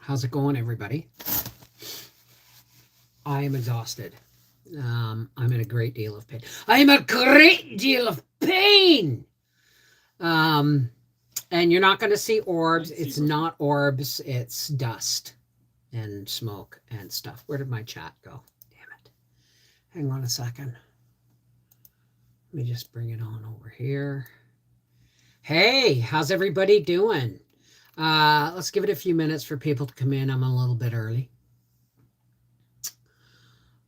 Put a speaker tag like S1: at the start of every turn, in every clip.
S1: How's it going, everybody? I am exhausted. I'm in a great deal of pain. I am a great deal of pain. Um, and you're not going to see orbs. It's not orbs. It's dust and smoke and stuff. Where did my chat go? Damn it. Hang on a second. Let me just bring it on over here. Hey, how's everybody doing? Let's give it a few minutes for people to come in. I'm a little bit early.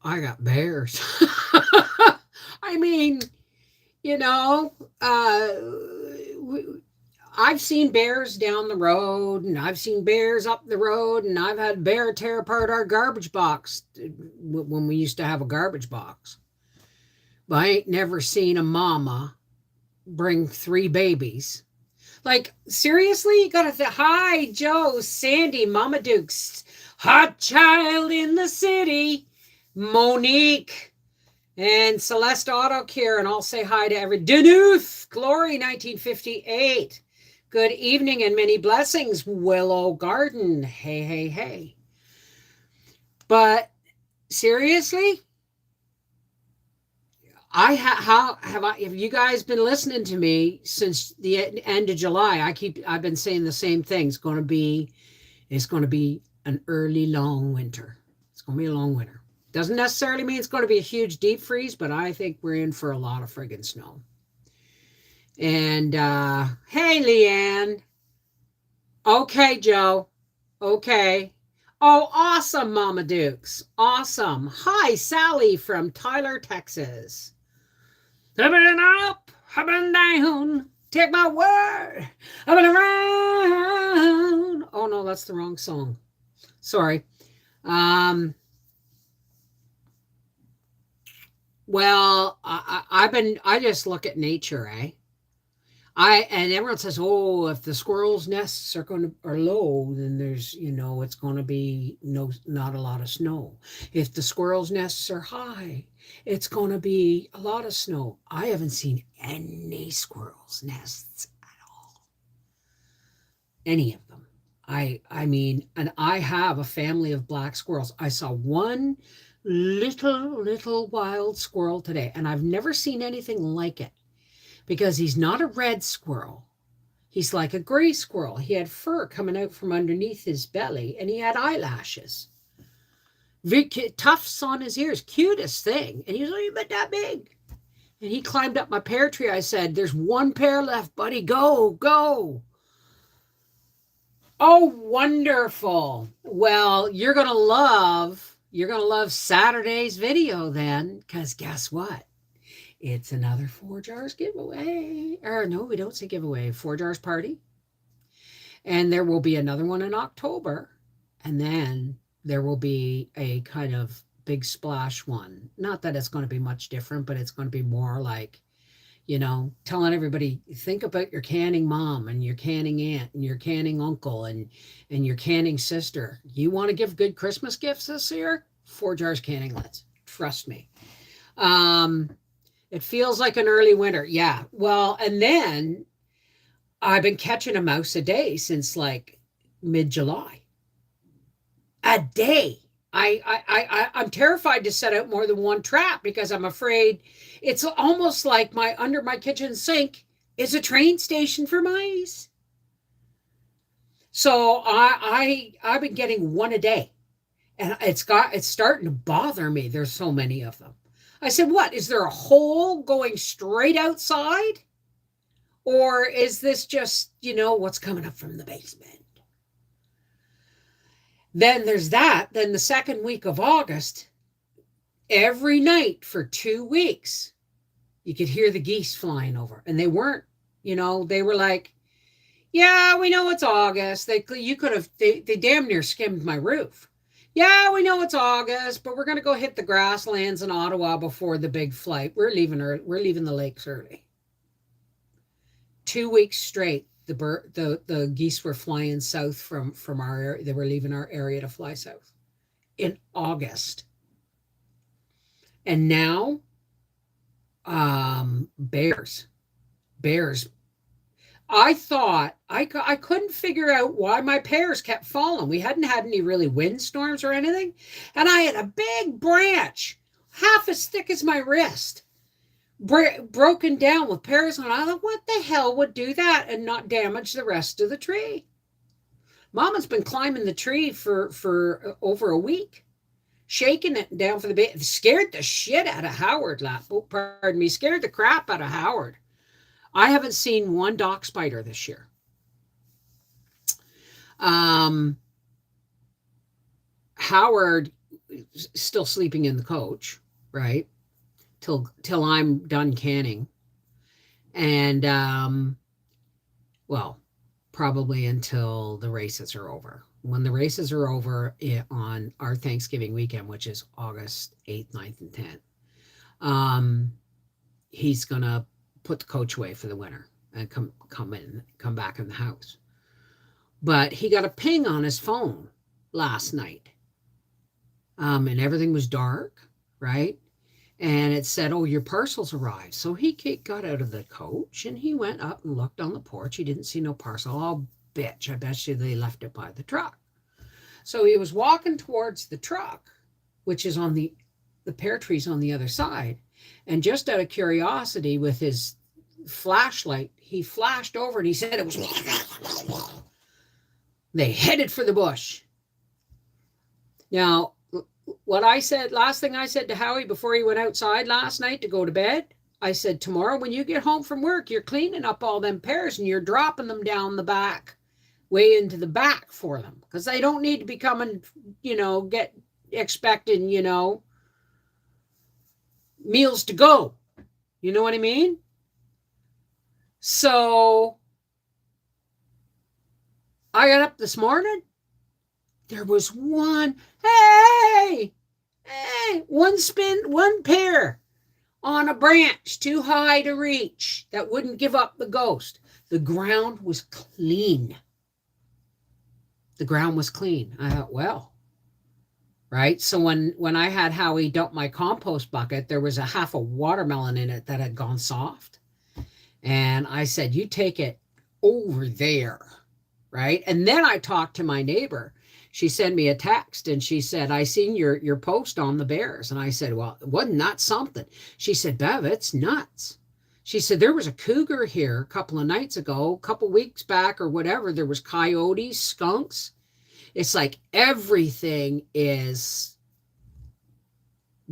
S1: I got bears. I mean, you know, I've seen bears down the road, and I've seen bears up the road, and I've had bear tear apart our garbage box when we used to have a garbage box. But I ain't never seen a mama bring 3 babies. Like, seriously? You gotta think, hi, Joe, Sandy, Mama Dukes, hot child in the city, Monique, and Celeste Auto Care, and I'll say hi to every Denuth, Glory 1958. Good evening and many blessings, Willow Garden. Hey, hey, hey. But seriously, have you guys been listening to me since the end of July? I've been saying the same thing. It's going to be an early long winter. It's going to be a long winter. Doesn't necessarily mean it's going to be a huge deep freeze, but I think we're in for a lot of friggin' snow. And hey, Leanne. Okay, Joe. Okay. Oh, awesome, Mama Dukes. Awesome. Hi, Sally from Tyler, Texas. I've been up, I've been down, take my word, I've been around. Oh no, that's the wrong song. Sorry. Well, I just look at nature, eh? And everyone says, oh, if the squirrels' nests are low, then there's, it's going to be not a lot of snow. If the squirrels' nests are high, it's going to be a lot of snow. I haven't seen any squirrels' nests at all. Any of them. I mean, and I have a family of black squirrels. I saw one little wild squirrel today, and I've never seen anything like it. Because he's not a red squirrel. He's like a gray squirrel. He had fur coming out from underneath his belly, and he had eyelashes. Tufts on his ears. Cutest thing. And he was only about that big. And he climbed up my pear tree. I said, there's 1 pear left, buddy. Go, go. Oh, wonderful. Well, you're going to love Saturday's video then, because guess what? It's another 4 jars giveaway. Or no, we don't say giveaway. 4 jars party. And there will be another one in October. And then there will be a kind of big splash one. Not that it's going to be much different, but it's going to be more like, telling everybody, think about your canning mom and your canning aunt and your canning uncle and your canning sister. You want to give good Christmas gifts this year? 4 jars canning lids. Trust me. It feels like an early winter. Yeah. Well, and then I've been catching a mouse a day since like mid-July. A day. I'm terrified to set out more than 1 trap because I'm afraid it's almost like under my kitchen sink is a train station for mice. So I've been getting 1 a day, and it's starting to bother me. There's so many of them. I said, what? Is there a hole going straight outside? Or is this just, what's coming up from the basement? Then there's that. Then the second week of August, every night for 2 weeks, you could hear the geese flying over. And they weren't, they were like, yeah, we know it's August. They damn near skimmed my roof. Yeah, we know it's August, but we're going to go hit the grasslands in Ottawa before the big flight. We're leaving the lakes early. 2 weeks straight, the geese were flying south from our area. They were leaving our area to fly south in August. And now, bears. I thought I couldn't figure out why my pears kept falling. We hadn't had any really windstorms or anything, and I had a big branch, half as thick as my wrist, broken down with pears on. I thought, what the hell would do that and not damage the rest of the tree? Mama's been climbing the tree for over a week, shaking it down for the bait. Scared the shit out of Howard. Oh, pardon me, scared the crap out of Howard. I haven't seen one dock spider this year. Howard still sleeping in the coach, right? Till I'm done canning. And well, probably until the races are over. When the races are over on our Thanksgiving weekend, which is August 8th, 9th, and 10th, he's gonna put the coach away for the winter and come back in the house. But he got a ping on his phone last night, and everything was dark, right? And it said, "Oh, your parcel's arrived." So he got out of the coach and he went up and looked on the porch. He didn't see no parcel. Oh, bitch! I bet you they left it by the truck. So he was walking towards the truck, which is on the pear trees on the other side. And just out of curiosity, with his flashlight, he flashed over and he said it was. They headed for the bush. Now, what I said, last thing I said to Howie before he went outside last night to go to bed, I said, tomorrow when you get home from work, you're cleaning up all them pears and you're dropping them down the back, way into the back for them. Because they don't need to be coming, get expecting, meals to go. You know what I mean? So I got up this morning. There was one, one pear on a branch too high to reach that wouldn't give up the ghost. The ground was clean. The ground was clean. I thought, well, right? So when I had Howie dump my compost bucket, there was a half a watermelon in it that had gone soft. And I said, you take it over there, right? And then I talked to my neighbor. She sent me a text and she said, I seen your post on the bears. And I said, well, wasn't that something? She said, Bev, it's nuts. She said, there was a cougar here a couple of nights ago, a couple weeks back or whatever. There was coyotes, skunks. It's like everything is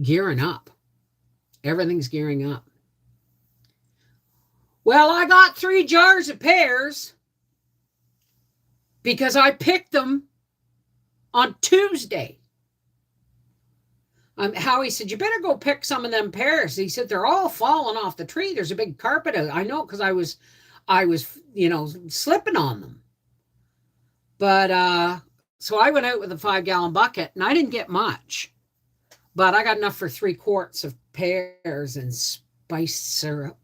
S1: gearing up. Everything's gearing up. Well, I got 3 jars of pears because I picked them on Tuesday. Howie said, you better go pick some of them pears. He said, they're all falling off the tree. There's a big carpet out. I know, because I was slipping on them. But so I went out with a 5-gallon bucket and I didn't get much, but I got enough for 3 quarts of pears and spiced syrup.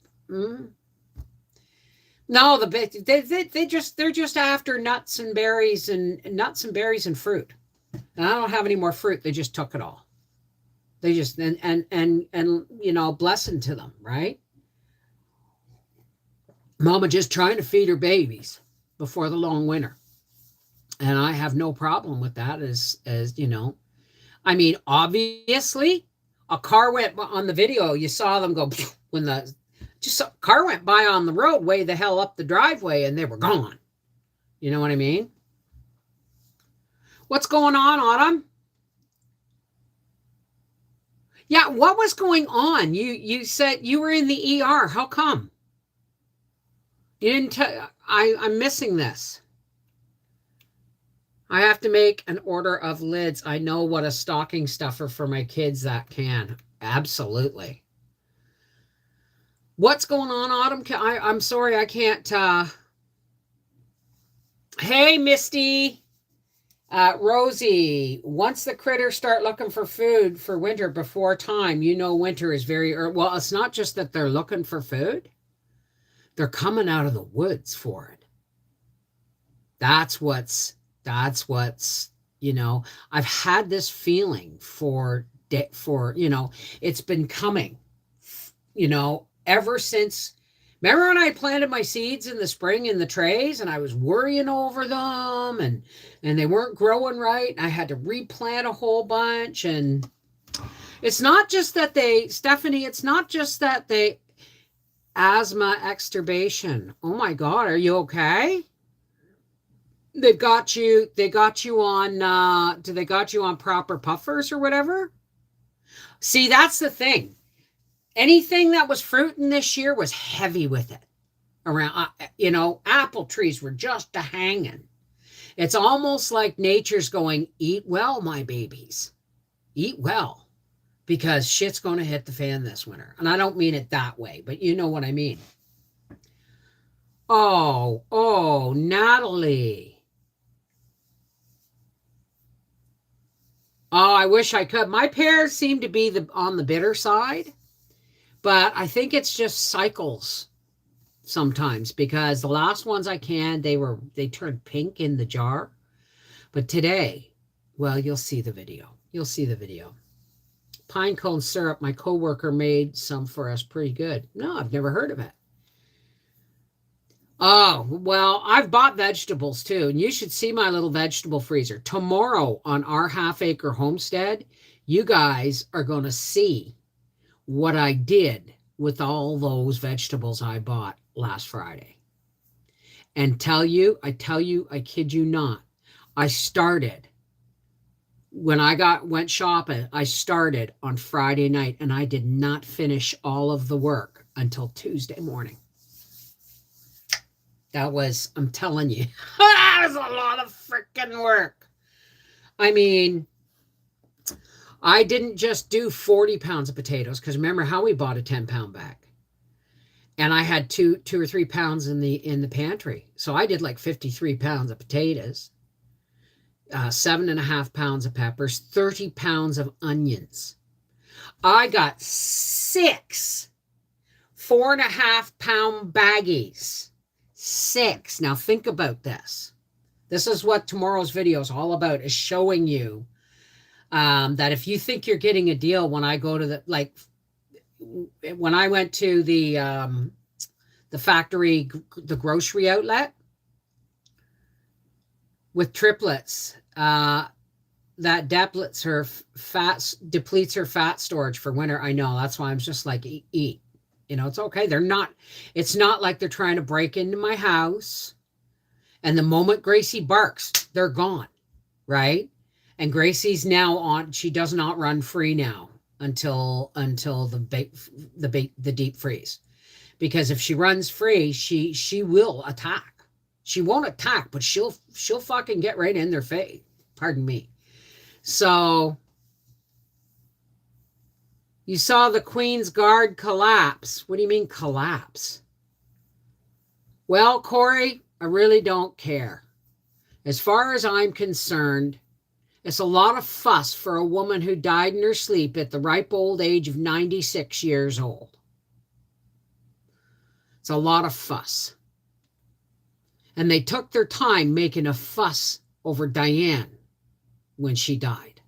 S1: No, they're just after nuts and berries and fruit. And I don't have any more fruit. They just took it all. They just and blessing to them, right? Mama just trying to feed her babies before the long winter. And I have no problem with that as I mean, obviously a car went on the video. You saw them go when a car went by on the road way the hell up the driveway and they were gone. You know what I mean? What's going on, Autumn? Yeah, what was going on? You said you were in the ER. How come? You didn't tell. I'm missing this. I have to make an order of lids. I know what a stocking stuffer for my kids that can. Absolutely. What's going on, Autumn? I'm sorry, I can't. Hey, Misty. Rosie, once the critters start looking for food for winter before time, winter is very early. Well, it's not just that they're looking for food. They're coming out of the woods for it. That's what's, I've had this feeling for it's been coming, ever since Remember when I planted my seeds in the spring in the trays and I was worrying over them and they weren't growing right and I had to replant a whole bunch. And it's not just that they, Stephanie, it's not just that they asthma exturbation. Oh my God, are you okay? They got you on they got you on proper puffers or whatever? See, that's the thing. Anything that was fruiting this year was heavy with it. Around apple trees were just a hanging. It's almost like nature's going, eat well, my babies. Eat well, because shit's going to hit the fan this winter. And I don't mean it that way, but you know what I mean. Oh, Natalie. Oh, I wish I could. My pears seem to be on the bitter side, but I think it's just cycles sometimes, because the last ones I canned, they turned pink in the jar. But today, well, you'll see the video. You'll see the video. Pine cone syrup, my coworker made some for us, pretty good. No, I've never heard of it. Oh, well, I've bought vegetables too, and you should see my little vegetable freezer. Tomorrow on our half-acre homestead, you guys are going to see what I did with all those vegetables I bought last Friday. And I kid you not, I started when I went shopping, I started on Friday night and I did not finish all of the work until Tuesday morning. That was, I'm telling you, that was a lot of freaking work. I mean, I didn't just do 40 pounds of potatoes, because remember how we bought a 10-pound bag. And I had two or 3 pounds in the pantry. So I did like 53 pounds of potatoes, 7.5 pounds of peppers, 30 pounds of onions. I got 6 4.5-pound baggies. 6. Now think about this. This is what tomorrow's video is all about, is showing you that if you think you're getting a deal, when I go to when I went to the factory, the grocery outlet with triplets, that depletes her depletes her fat storage for winter. I know, that's why I'm just like, eat. It's okay. It's not like they're trying to break into my house. And the moment Gracie barks, they're gone, right? And Gracie's now she does not run free now until the deep freeze. Because if she runs free, she will attack. She won't attack, but she'll fucking get right in their face. Pardon me. So you saw the Queen's Guard collapse. What do you mean collapse? Well, Corey, I really don't care. As far as I'm concerned, it's a lot of fuss for a woman who died in her sleep at the ripe old age of 96 years old. It's a lot of fuss. And they took their time making a fuss over Diane when she died.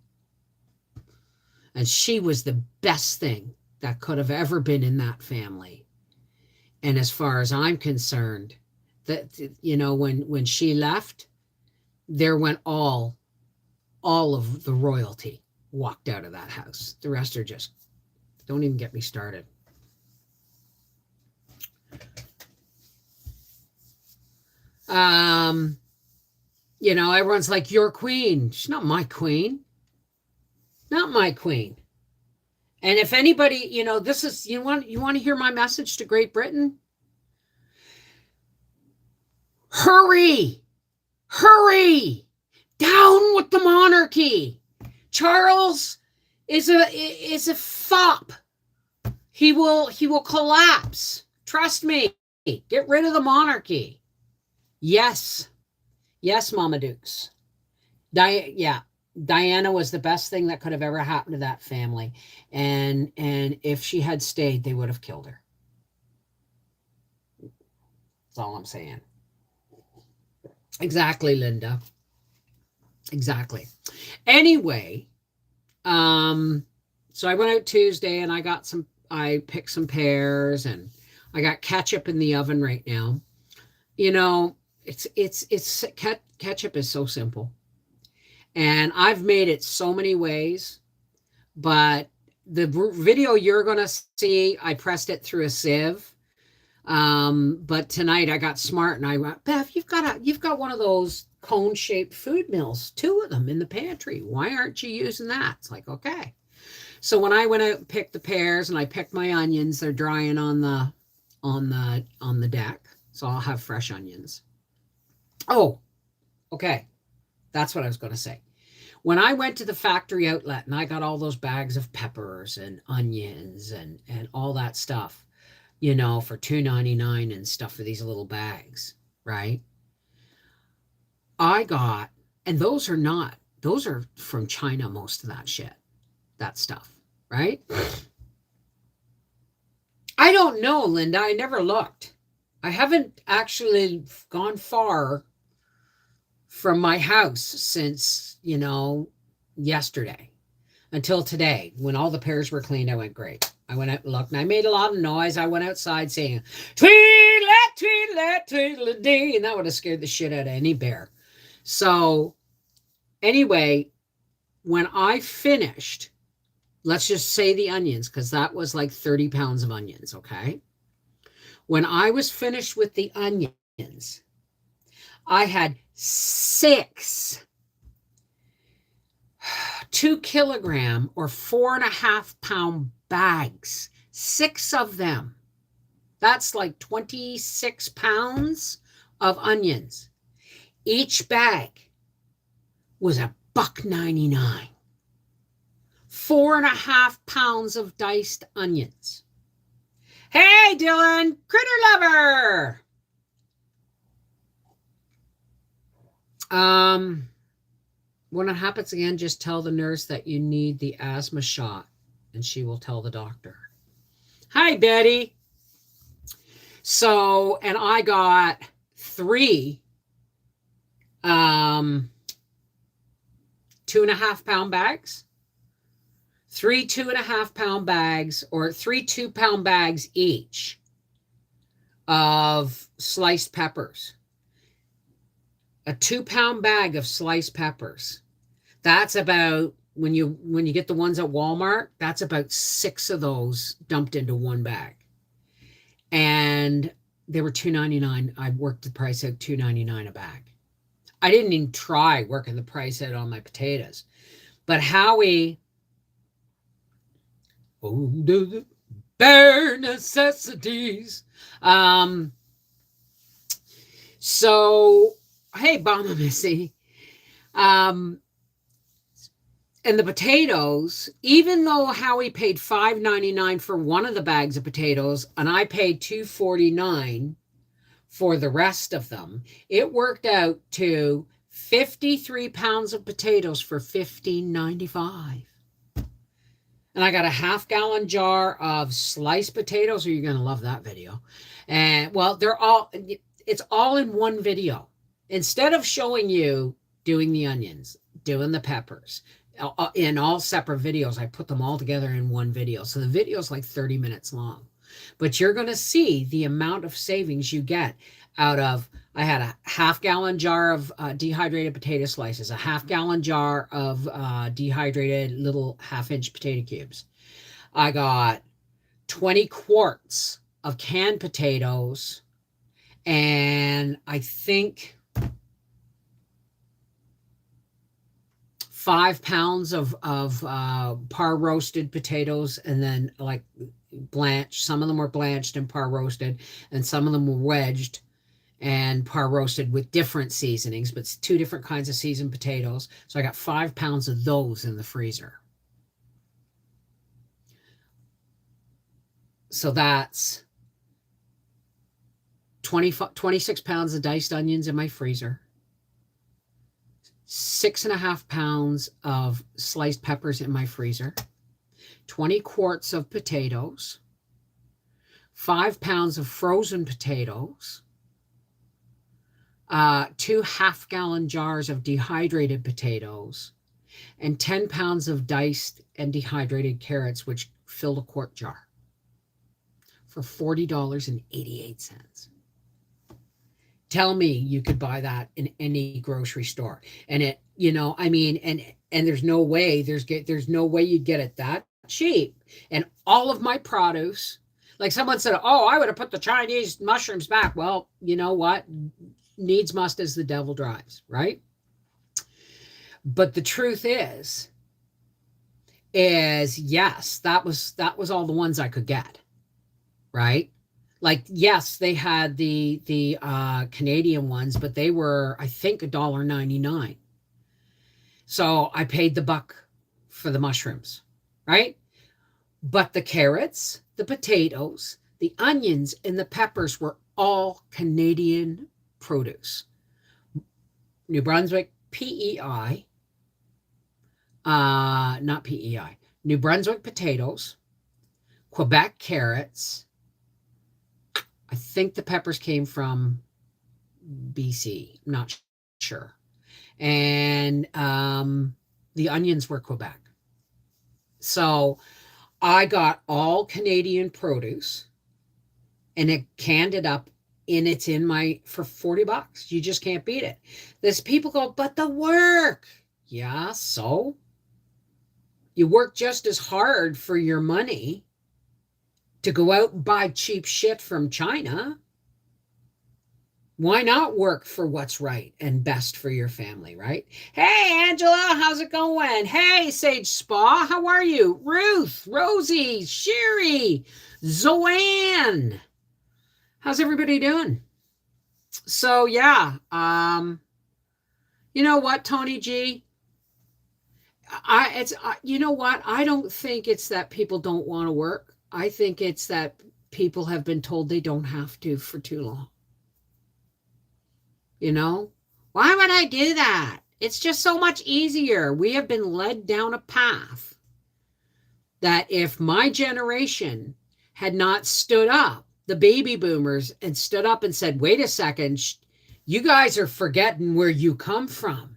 S1: And she was the best thing that could have ever been in that family. And as far as I'm concerned, that, when she left, there went all of the royalty walked out of that house. The rest are just, don't even get me started. Everyone's like, your queen. She's not my queen. Not my queen. And if anybody, this is, you want to hear my message to Great Britain? Hurry! Down with the monarchy. Charles is a fop. He will collapse. Trust me. Get rid of the monarchy. Yes, Mama Dukes. Diana was the best thing that could have ever happened to that family. And if she had stayed, they would have killed her. That's all I'm saying. Exactly, Linda. Exactly. Anyway, so I went out Tuesday and I picked some pears, and I got ketchup in the oven right now. You know, ketchup is so simple. And I've made it so many ways, but the video you're going to see, I pressed it through a sieve. But tonight I got smart and I went, Beth, you've got one of those cone shaped food mills, two of them in the pantry. Why aren't you using that? It's like, okay. So when I went out and picked the pears and I picked my onions, they're drying on the deck. So I'll have fresh onions. Oh, okay. That's what I was going to say. When I went to the factory outlet and I got all those bags of peppers and onions and all that stuff, for $2.99 and stuff for these little bags, right? I got, and those are from China, most of that stuff, right? I don't know, Linda. I never looked. I haven't actually gone far from my house since, yesterday until today when all the pears were cleaned. I went, great. I went out and looked and I made a lot of noise. I went outside saying, tweedle, tweedle, tweedle, dee, and that would have scared the shit out of any bear. So anyway, when I finished, let's just say the onions, because that was like 30 pounds of onions, okay? When I was finished with the onions, I had 6 2-kilogram or 4.5-pound bags, 6 of them. That's like 26 pounds of onions. Each bag was $1.99. 4.5 pounds of diced onions. Hey, Dylan, critter lover. When it happens again, just tell the nurse that you need the asthma shot, and she will tell the doctor. Hi, Betty. So, and I got 3 2.5-pound bags. 3 2.5-pound bags, or 3 2-pound bags each of sliced peppers. A 2-pound bag of sliced peppers. That's about, when you get the ones at Walmart, that's about 6 of those dumped into one bag. And they were $2.99. I worked the price out, $2.99 a bag. I didn't even try working the price out on my potatoes. But Howie, the bare necessities. So, hey, Mama Missy. And the potatoes, even though Howie paid $5.99 for one of the bags of potatoes, and I paid $2.49 for the rest of them, it worked out to 53 pounds of potatoes for $15.95. And I got a 1/2-gallon jar of sliced potatoes. Or you're going to love that video. And well, it's all in one video. Instead of showing you doing the onions, doing the peppers, in all separate videos, I put them all together in one video. So the video is like 30 minutes long. But you're going to see the amount of savings you get out of, I had a 1/2-gallon jar of dehydrated potato slices, a 1/2-gallon jar of dehydrated little 1/2-inch potato cubes. I got 20 quarts of canned potatoes, and I think 5 pounds of par roasted potatoes, and then like blanched. Some of them were blanched and par roasted, and some of them were wedged and par roasted with different seasonings, but it's 2 different kinds of seasoned potatoes. So I got 5 pounds of those in the freezer. So that's 26 pounds of diced onions in my freezer. 6.5 pounds of sliced peppers in my freezer, 20 quarts of potatoes, 5 pounds of frozen potatoes, 2 1/2-gallon jars of dehydrated potatoes, and 10 pounds of diced and dehydrated carrots, which filled a quart jar for $40.88. Tell me you could buy that in any grocery store. And it, I mean, and there's no way you'd get it that cheap. And all of my produce, like someone said, oh, I would have put the Chinese mushrooms back. Well, you know what? Needs must as the devil drives, right? But the truth is yes, that was all the ones I could get, right? Like yes, they had the Canadian ones, but they were I think $1.99. So I paid the buck for the mushrooms, right? But the carrots, the potatoes, the onions, and the peppers were all Canadian produce. New Brunswick PEI, not PEI, New Brunswick potatoes, Quebec carrots. I think the peppers came from BC, I'm not sure. And the onions were Quebec. So I got all Canadian produce and it canned it up and it's in my for $40. You just can't beat it. There's people go, but the work. Yeah, so you work just as hard for your money to go out and buy cheap shit from China. Why not work for what's right and best for your family, right? Hey, Angela, how's it going? Hey, Sage Spa, how are you? Ruth, Rosie, Sherry, Zoanne. How's everybody doing? So, yeah, you know what, Tony G? You know what? I don't think it's that people don't want to work. I think it's that people have been told they don't have to for too long. Why would I do that? It's just so much easier. We have been led down a path that if my generation had not stood up, the baby boomers, and stood up and said, wait a second, you guys are forgetting where you come from.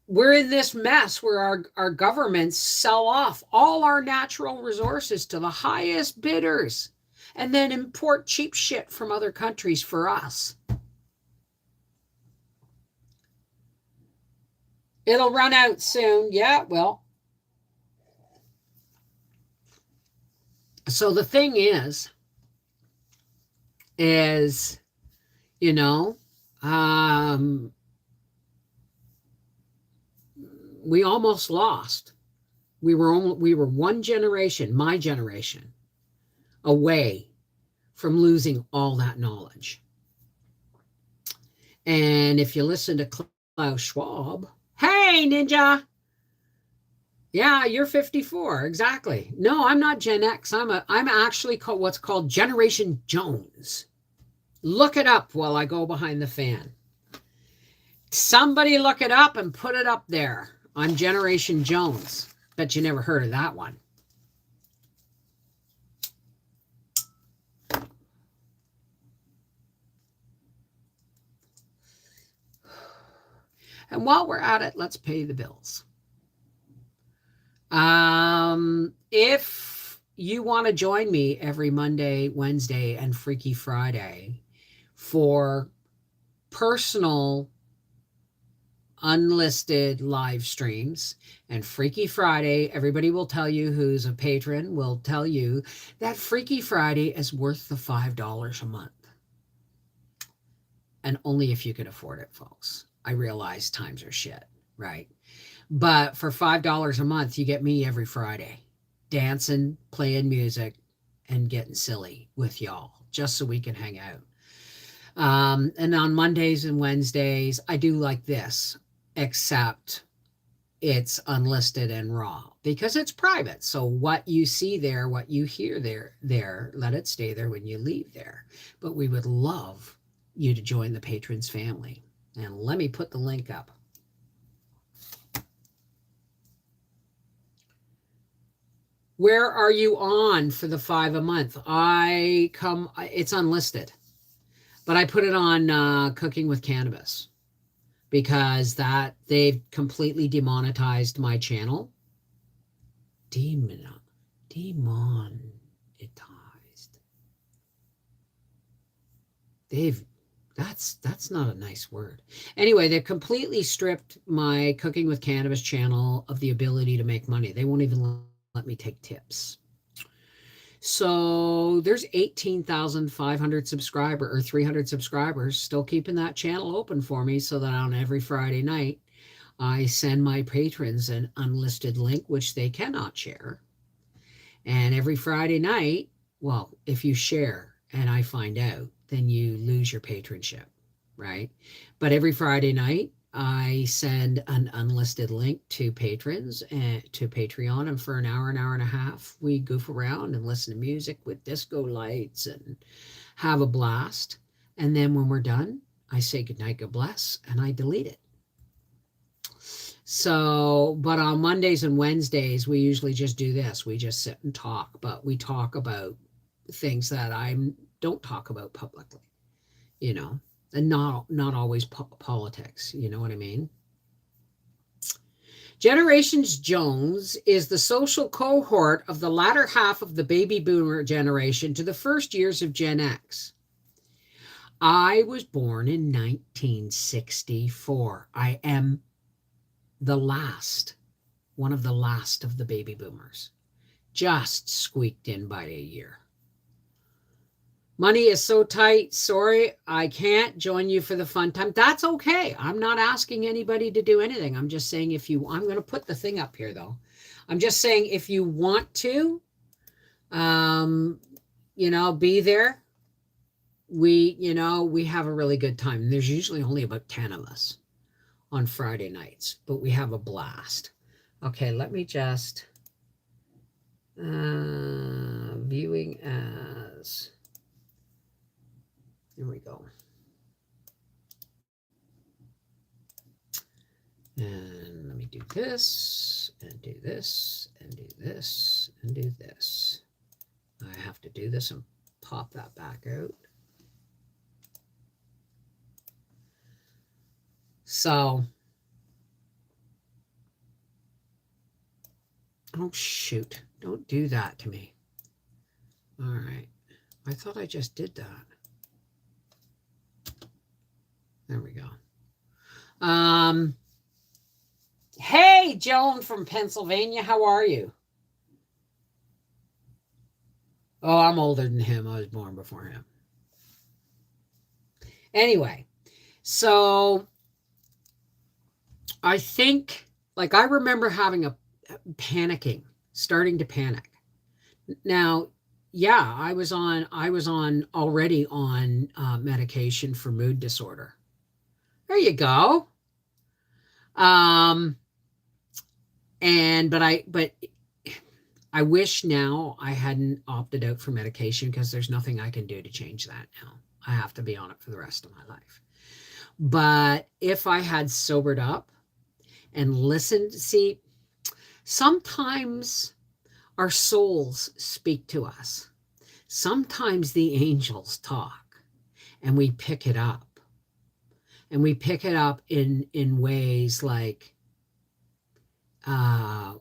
S1: We're in this mess where our governments sell off all our natural resources to the highest bidders and then import cheap shit from other countries for us. It'll run out soon. Yeah, well. So the thing is, we almost lost. We were one generation, my generation, away from losing all that knowledge. And if you listen to Klaus Schwab, hey, Ninja. Yeah, you're 54, exactly. No, I'm not Gen X. I'm actually called what's called Generation Jones. Look it up while I go behind the fan. Somebody look it up and put it up there. I'm Generation Jones. Bet you never heard of that one. And while we're at it, let's pay the bills. If you want to join me every Monday, Wednesday, and Freaky Friday for personal unlisted live streams, and Freaky Friday, everybody will tell you who's a patron will tell you that Freaky Friday is worth the $5 a month. And only if you could afford it, folks. I realize times are shit, right? But for $5 a month, you get me every Friday, dancing, playing music, and getting silly with y'all, just so we can hang out. And on Mondays and Wednesdays, I do like this, except it's unlisted and raw because it's private. So what you see there, what you hear there, let it stay there when you leave there. But we would love you to join the patrons family. And let me put the link up. Where are you on for the $5 a month? It's unlisted, but I put it on Cooking with Cannabis because they've completely demonetized my channel. Demonetized. They've that's not a nice word. Anyway, they've completely stripped my Cooking with Cannabis channel of the ability to make money. They won't even let me take tips. So there's 18,500 subscriber or 300 subscribers still keeping that channel open for me so that on every Friday night I send my patrons an unlisted link which they cannot share. And every Friday night, well, if you share and I find out, then you lose your patronship, right? But every Friday night, I send an unlisted link to patrons and to Patreon, and for an hour and a half, we goof around and listen to music with disco lights and have a blast. And then when we're done, I say goodnight, God bless, and I delete it. So, but on Mondays and Wednesdays, we usually just do this. We just sit and talk, but we talk about things that I don't talk about publicly, you know, and not always politics. You know what I mean? Generations Jones is the social cohort of the latter half of the baby boomer generation to the first years of Gen X. I was born in 1964. I am one of the last of the baby boomers, just squeaked in by a year. Money is so tight. Sorry, I can't join you for the fun time. That's okay. I'm not asking anybody to do anything. I'm just saying I'm going to put the thing up here though. I'm just saying if you want to, be there. We have a really good time. There's usually only about 10 of us on Friday nights, but we have a blast. Okay, let me just viewing as, there we go. And let me do this and do this and do this and do this. I have to do this and pop that back out. So, oh shoot, don't do that to me. All right, I thought I just did that. There we go. Hey, Joan from Pennsylvania, how are you? Oh, I'm older than him. I was born before him. Anyway, so I think, like, I remember starting to panic. Now, yeah, I was already on medication for mood disorder. There you go. But I wish now I hadn't opted out for medication because there's nothing I can do to change that now. I have to be on it for the rest of my life. But if I had sobered up and listened, see, sometimes our souls speak to us. Sometimes the angels talk and we pick it up. And we pick it up in ways like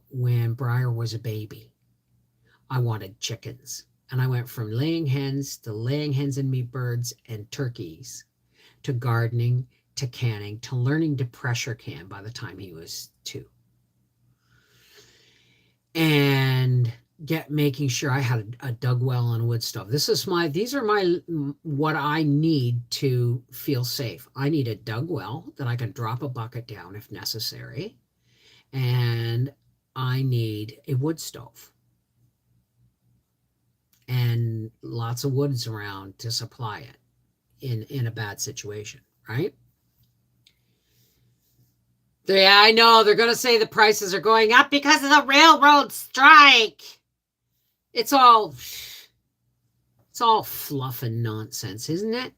S1: when Briar was a baby, I wanted chickens. And I went from laying hens and meat birds and turkeys to gardening to canning to learning to pressure can by the time he was 2. And making sure I had a dug well and a wood stove. These are what I need to feel safe. I need a dug well that I can drop a bucket down if necessary. And I need a wood stove. And lots of woods around to supply it in a bad situation, right? Yeah, I know. They're going to say the prices are going up because of the railroad strike. It's all fluff and nonsense, isn't it?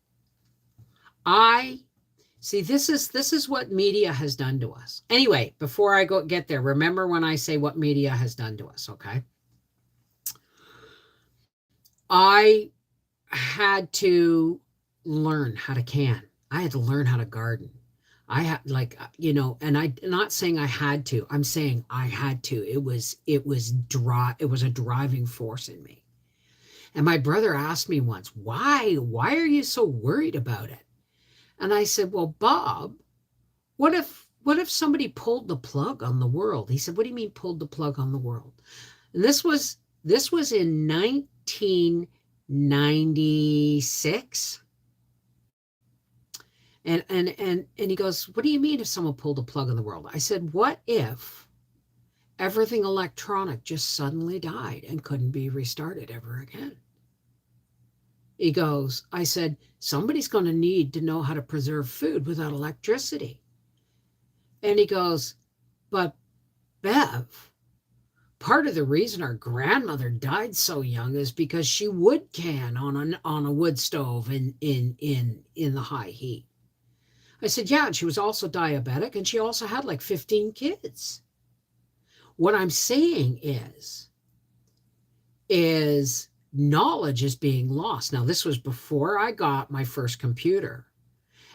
S1: This is what media has done to us. Anyway, before I get there, remember when I say what media has done to us, okay? I had to learn how to can. I had to learn how to garden. I had like, and I'm not saying I had to. I'm saying I had to. It was a driving force in me. And my brother asked me once, why are you so worried about it? And I said, well, Bob, what if somebody pulled the plug on the world? He said, what do you mean pulled the plug on the world? And this was in 1996. And he goes, what do you mean if someone pulled a plug on the world? I said, what if everything electronic just suddenly died and couldn't be restarted ever again? He goes, I said, somebody's going to need to know how to preserve food without electricity. And he goes, but Bev, part of the reason our grandmother died so young is because she wood can on a wood stove in the high heat. I said, yeah, and she was also diabetic, and she also had like 15 kids. What I'm saying is knowledge is being lost. Now, this was before I got my first computer,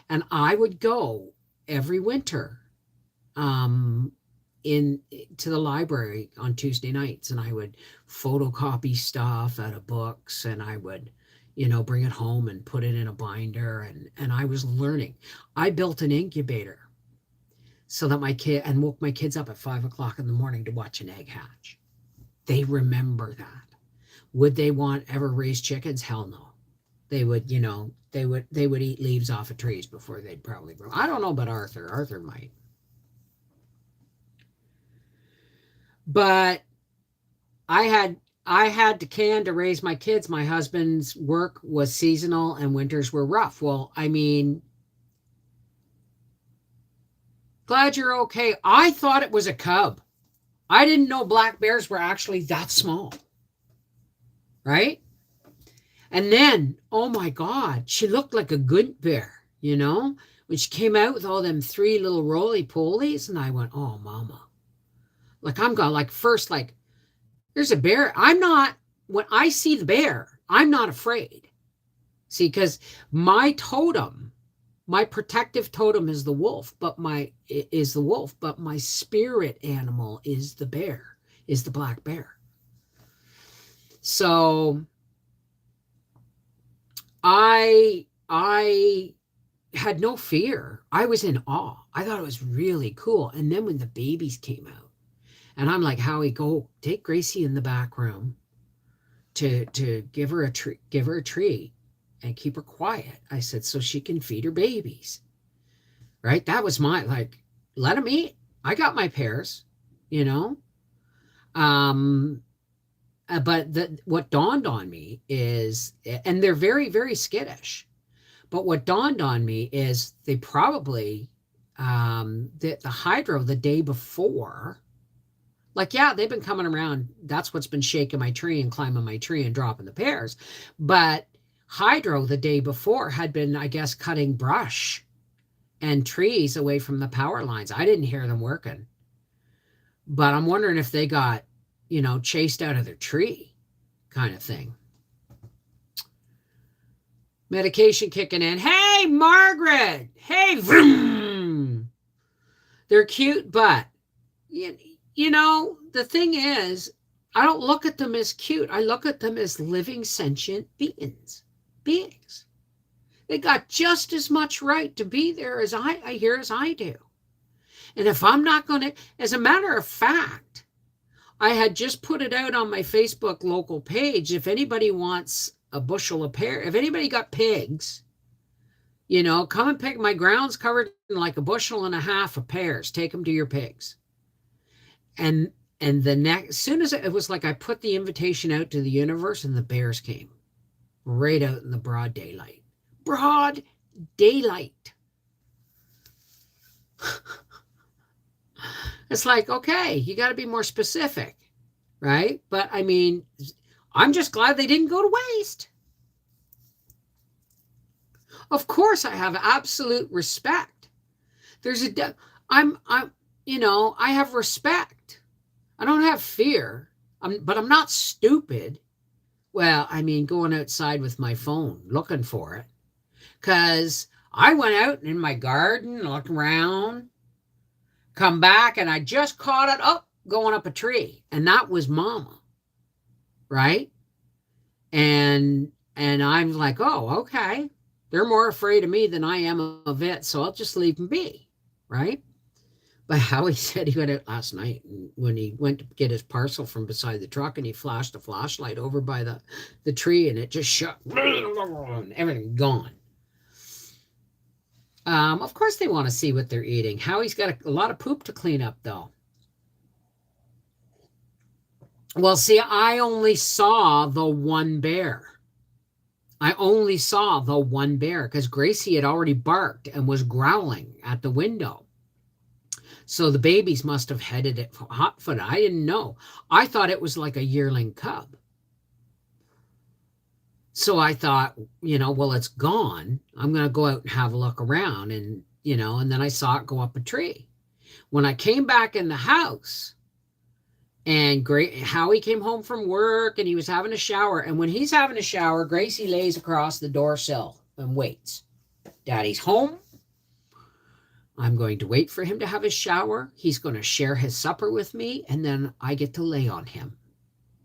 S1: and I would go every winter in to the library on Tuesday nights, and I would photocopy stuff out of books, and I would bring it home and put it in a binder, and I was learning. I built an incubator so that and woke my kids up at 5 o'clock in the morning to watch an egg hatch. They remember that. Would they want ever raise chickens? Hell no. They would, they would eat leaves off of trees before they'd probably grow. I don't know about Arthur. Arthur might. But I had to can to raise my kids. My husband's work was seasonal and winters were rough. Well, I mean, glad you're okay. I thought it was a cub. I didn't know black bears were actually that small. Right? And then, oh my God, she looked like a good bear, when she came out with all them 3 little roly-polies, and I went, oh, mama. Like, I'm going, like, first, like, there's a bear. When I see the bear, I'm not afraid. See, because my protective totem is the wolf, but my spirit animal is the bear, is the black bear. So I had no fear. I was in awe. I thought it was really cool. And then when the babies came out, and I'm like, Howie, go take Gracie in the back room to give her a treat and keep her quiet. I said, so she can feed her babies. Right? That was let them eat. I got my pears, but what dawned on me is, and they're very, very skittish, but what dawned on me is they probably, the hydro the day before, like, yeah, they've been coming around. That's what's been shaking my tree and climbing my tree and dropping the pears. But hydro the day before had been, I guess, cutting brush and trees away from the power lines. I didn't hear them working. But I'm wondering if they got, chased out of their tree kind of thing. Medication kicking in. Hey, Margaret. Hey, vroom. They're cute, but, the thing is, I don't look at them as cute. I look at them as living sentient beings. They got just as much right to be there as I do. And if I'm not going to, as a matter of fact, I had just put it out on my Facebook local page. If anybody wants a bushel of pears, if anybody got pigs, come and pick. My ground's covered in like 1.5 bushels of pears. Take them to your pigs. And as soon as it was like I put the invitation out to the universe, and the bears came right out in the broad daylight. Broad daylight. It's like, okay, you got to be more specific, right? But I mean, I'm just glad they didn't go to waste. Of course, I have absolute respect. I have respect. I don't have fear, but I'm not stupid. Well, I mean, going outside with my phone, looking for it, because I went out in my garden, looked around, come back, and I just caught it up going up a tree. And that was Mama, right? And I'm like, oh, okay. They're more afraid of me than I am of it, so I'll just leave them be, right? But Howie said he went out last night when he went to get his parcel from beside the truck and he flashed a flashlight over by the tree and it just shut and everything gone. Of course they want to see what they're eating. Howie's got a lot of poop to clean up though. Well, see, I only saw the one bear. I only saw the one bear because Gracie had already barked and was growling at the window. So the babies must have headed it hot-footed. I didn't know. I thought it was like a yearling cub. So I thought, well, it's gone. I'm going to go out and have a look around. And, and then I saw it go up a tree. When I came back in the house, and Howie came home from work and he was having a shower. And when he's having a shower, Gracie lays across the door sill and waits. Daddy's home. I'm going to wait for him to have his shower. He's going to share his supper with me. And then I get to lay on him.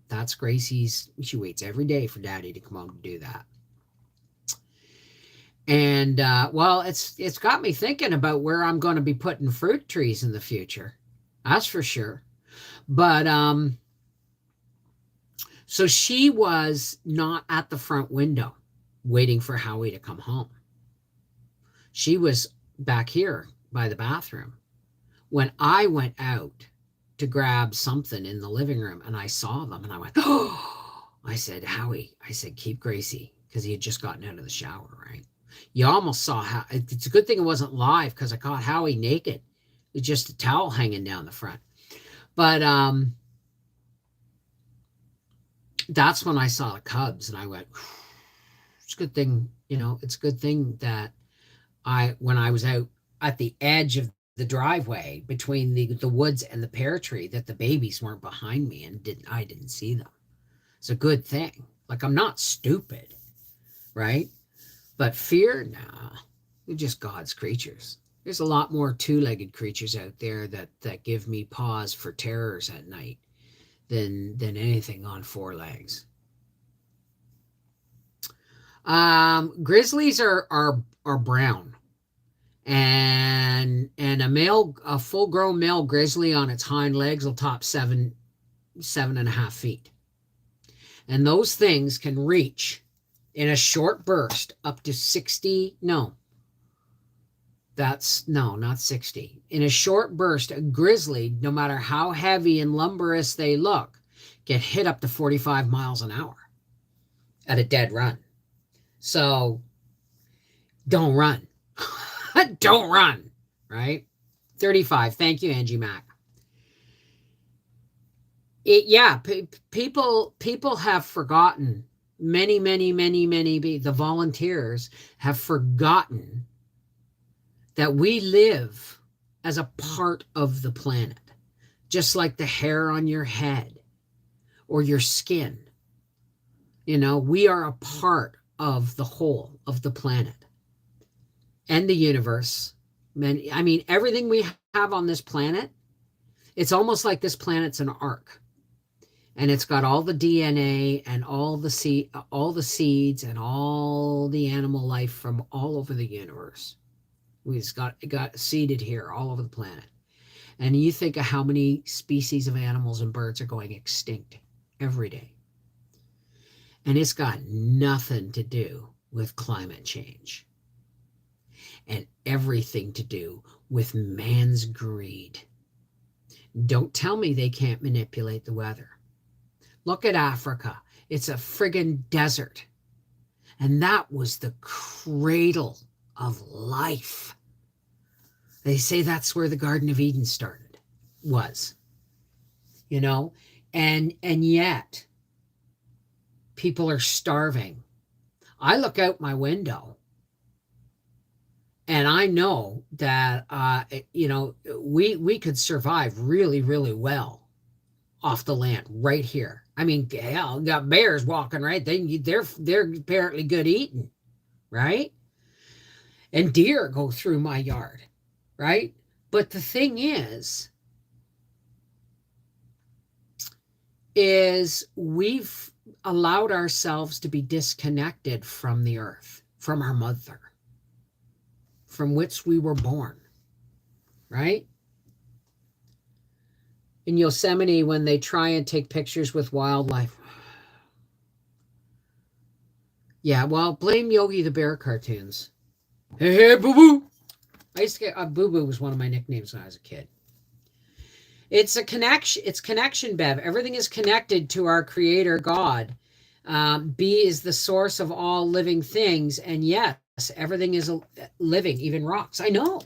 S1: That's Gracie's. She waits every day for Daddy to come home to do that. And, well, it's got me thinking about where I'm going to be putting fruit trees in the future. That's for sure. But so she was not at the front window waiting for Howie to come home. She was back here by the bathroom when I went out to grab something in the living room and I saw them and I went, oh, I said, Howie, I said, keep Gracie, because he had just gotten out of the shower, right? You almost saw how it's a good thing it wasn't live because I caught Howie naked with just a towel hanging down the front. But that's when I saw the cubs and I went, it's a good thing, it's a good thing that when I was out at the edge of the driveway between the woods and the pear tree, that the babies weren't behind me and I didn't see them. It's a good thing. Like, I'm not stupid, right? But fear, nah, they're just God's creatures. There's a lot more two-legged creatures out there that give me pause for terrors at night than anything on four legs. Grizzlies are brown, and a full-grown male grizzly on its hind legs will top 7.5 feet, and those things can reach in a short burst up to 60. No, not 60. In a short burst, a grizzly, no matter how heavy and lumberous they look, get hit up to 45 miles an hour at a dead run. So don't run. Don't run, right? 35. Thank you, Angie Mack. People have forgotten. Many, the volunteers have forgotten that we live as a part of the planet, just like the hair on your head or your skin. We are a part of the whole of the planet and the universe. Everything we have on this planet, it's almost like this planet's an ark. And it's got all the DNA and all the seeds and all the animal life from all over the universe. We've got seeded here all over the planet. And you think of how many species of animals and birds are going extinct every day. And it's got nothing to do with climate change. And everything to do with man's greed. Don't tell me they can't manipulate the weather. Look at Africa. It's a friggin' desert. And that was the cradle of life. They say that's where the Garden of Eden was. And yet people are starving. I look out my window and I know that, we could survive really, really well off the land right here. Hell, got bears walking right. They're apparently good eating, right? and deer go through my yard, right? But the thing is we've allowed ourselves to be disconnected from the earth, from our mother, from which we were born, right? In Yosemite, when they try and take pictures with wildlife, yeah, well, blame Yogi the Bear cartoons. Hey, hey, boo boo. I used to get Boo Boo was one of my nicknames when I was a kid. It's a connection. It's connection, Bev. Everything is connected to our Creator God. B is the source of all living things, and yes, everything is living, even rocks. I know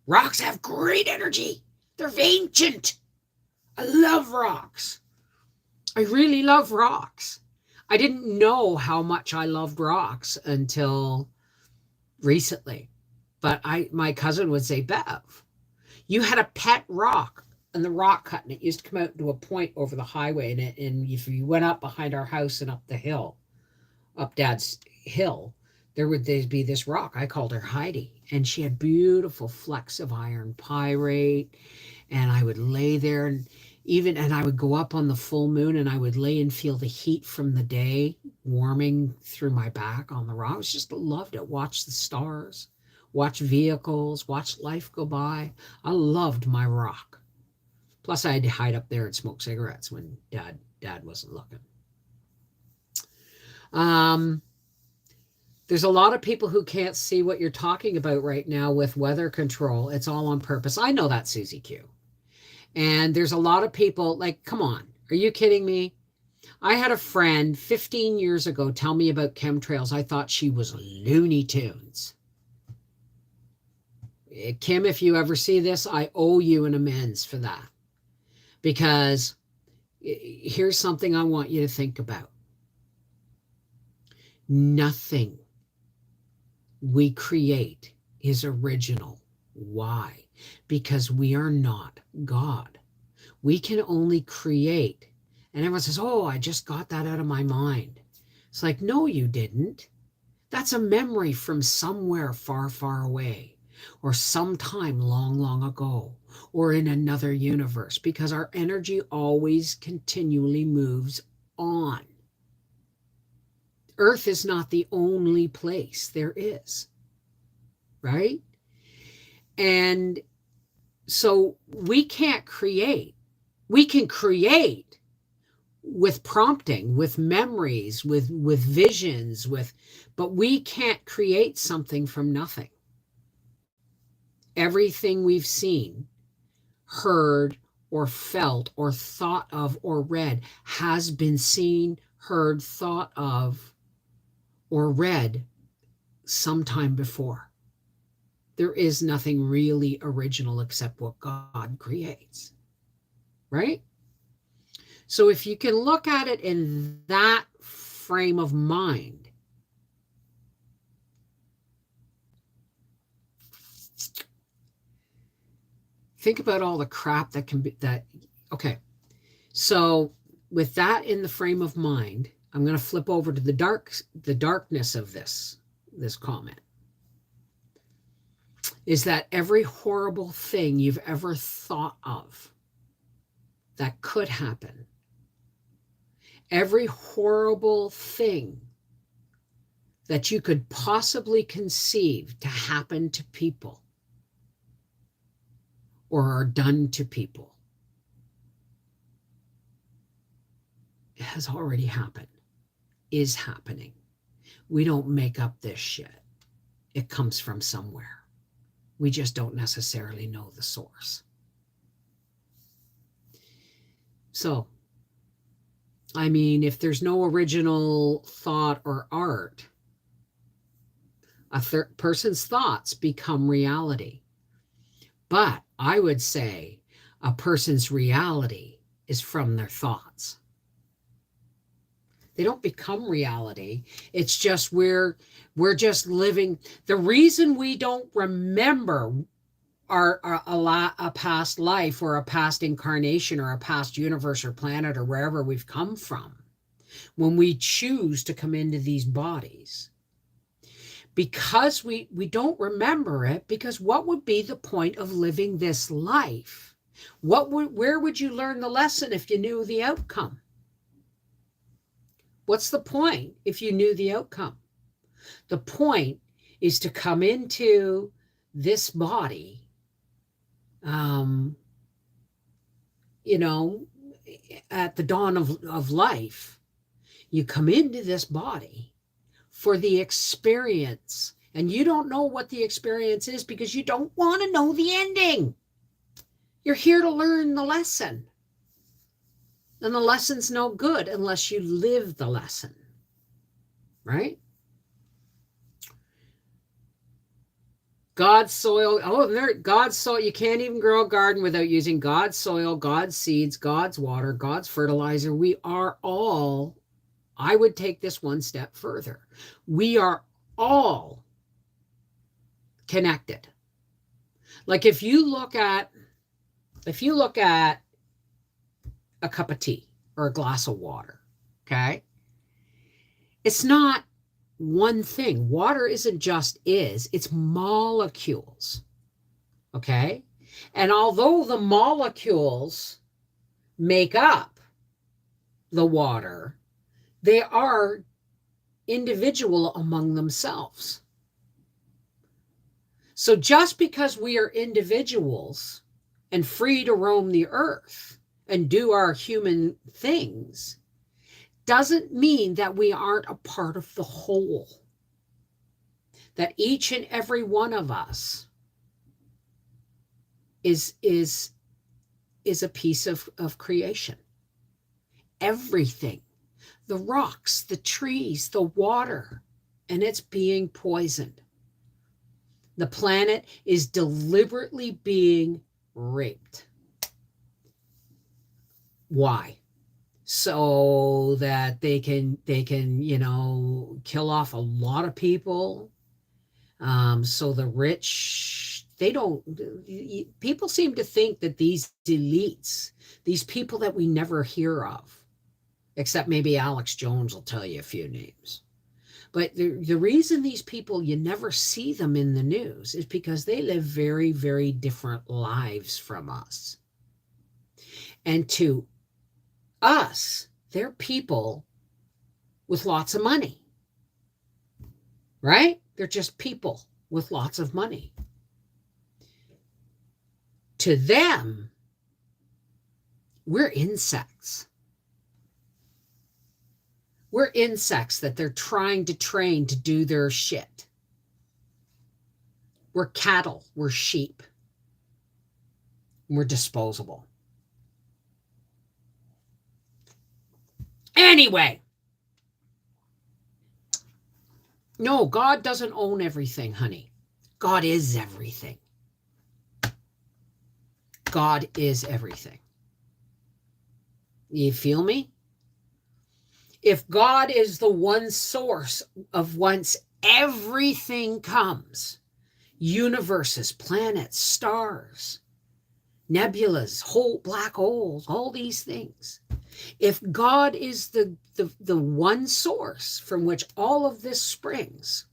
S1: rocks have great energy. They're ancient. I love rocks. I really love rocks. I didn't know how much I loved rocks until recently. But my cousin would say, Bev, you had a pet rock and the rock cut, and it used to come out to a point over the highway. And if you went up behind our house and up the hill, up Dad's hill, there would be this rock. I called her Heidi. And she had beautiful flecks of iron pyrite. And I would lay there and I would go up on the full moon and I would lay and feel the heat from the day warming through my back on the rock. I just loved it. Watch the stars, watch vehicles, watch life go by. I loved my rock. Plus I had to hide up there and smoke cigarettes when dad wasn't looking. There's a lot of people who can't see what you're talking about right now with weather control. It's all on purpose. I know that, Susie Q. And there's a lot of people like, come on, are you kidding me? I had a friend 15 years ago tell me about chemtrails. I thought she was Looney Tunes. Kim, if you ever see this, I owe you an amends for that. Because here's something I want you to think about. Nothing we create is original. Why? Because we are not God. We can only create. And everyone says, oh, I just got that out of my mind. It's like, no, you didn't. That's a memory from somewhere far, far away, or sometime long, long ago, or in another universe, because our energy always continually moves on. Earth is not the only place there is, right? And so we can't create. We can create with prompting, with memories, with visions, but we can't create something from nothing. Everything we've seen, heard, or felt, or thought of, or read has been seen, heard, thought of, or read sometime before. There is nothing really original except what God creates, right? So if you can look at it in that frame of mind, think about all the crap that can be okay. So with that in the frame of mind, I'm going to flip over to the darkness of this comment. Is that every horrible thing you've ever thought of that could happen, every horrible thing that you could possibly conceive to happen to people or are done to people, it has already happened, is happening. We don't make up this shit. It comes from somewhere. We just don't necessarily know the source. So, I mean, if there's no original thought or art, a person's thoughts become reality. But I would say a person's reality is from their thoughts. They don't become reality. It's just we're just living. The reason we don't remember a past life or a past incarnation or a past universe or planet or wherever we've come from when we choose to come into these bodies, because we don't remember it, because what would be the point of living this life? Where would you learn the lesson if you knew the outcome? What's the point if you knew the outcome? The point is to come into this body, you know, at the dawn of life. You come into this body for the experience, and you don't know what the experience is because you don't want to know the ending. You're here to learn the lesson. And the lesson's no good unless you live the lesson, right? God's soil. God's soil. You can't even grow a garden without using God's soil, God's seeds, God's water, God's fertilizer. We are all, I would take this one step further. We are all connected. Like if you look at a cup of tea or a glass of water, okay? It's not one thing. Water isn't just it's molecules, okay? And although the molecules make up the water, they are individual among themselves. So just because we are individuals and free to roam the earth and do our human things doesn't mean that we aren't a part of the whole. That each and every one of us is a piece of creation. Everything, the rocks, the trees, the water, and it's being poisoned. The planet is deliberately being raped. Why? So that they can kill off a lot of people. So the rich, people seem to think that these elites, these people that we never hear of, except maybe Alex Jones will tell you a few names. But the reason these people, you never see them in the news is because they live very, very different lives from us. And to us, they're people with lots of money, right? They're just people with lots of money. To them, we're insects. We're insects that they're trying to train to do their shit. We're cattle, we're sheep. We're disposable. Anyway, no, God doesn't own everything, honey. God is everything. God is everything. You feel me? If God is the one source of whence everything comes, universes, planets, stars, nebulas, whole black holes, all these things. If God is the one source from which all of this springs,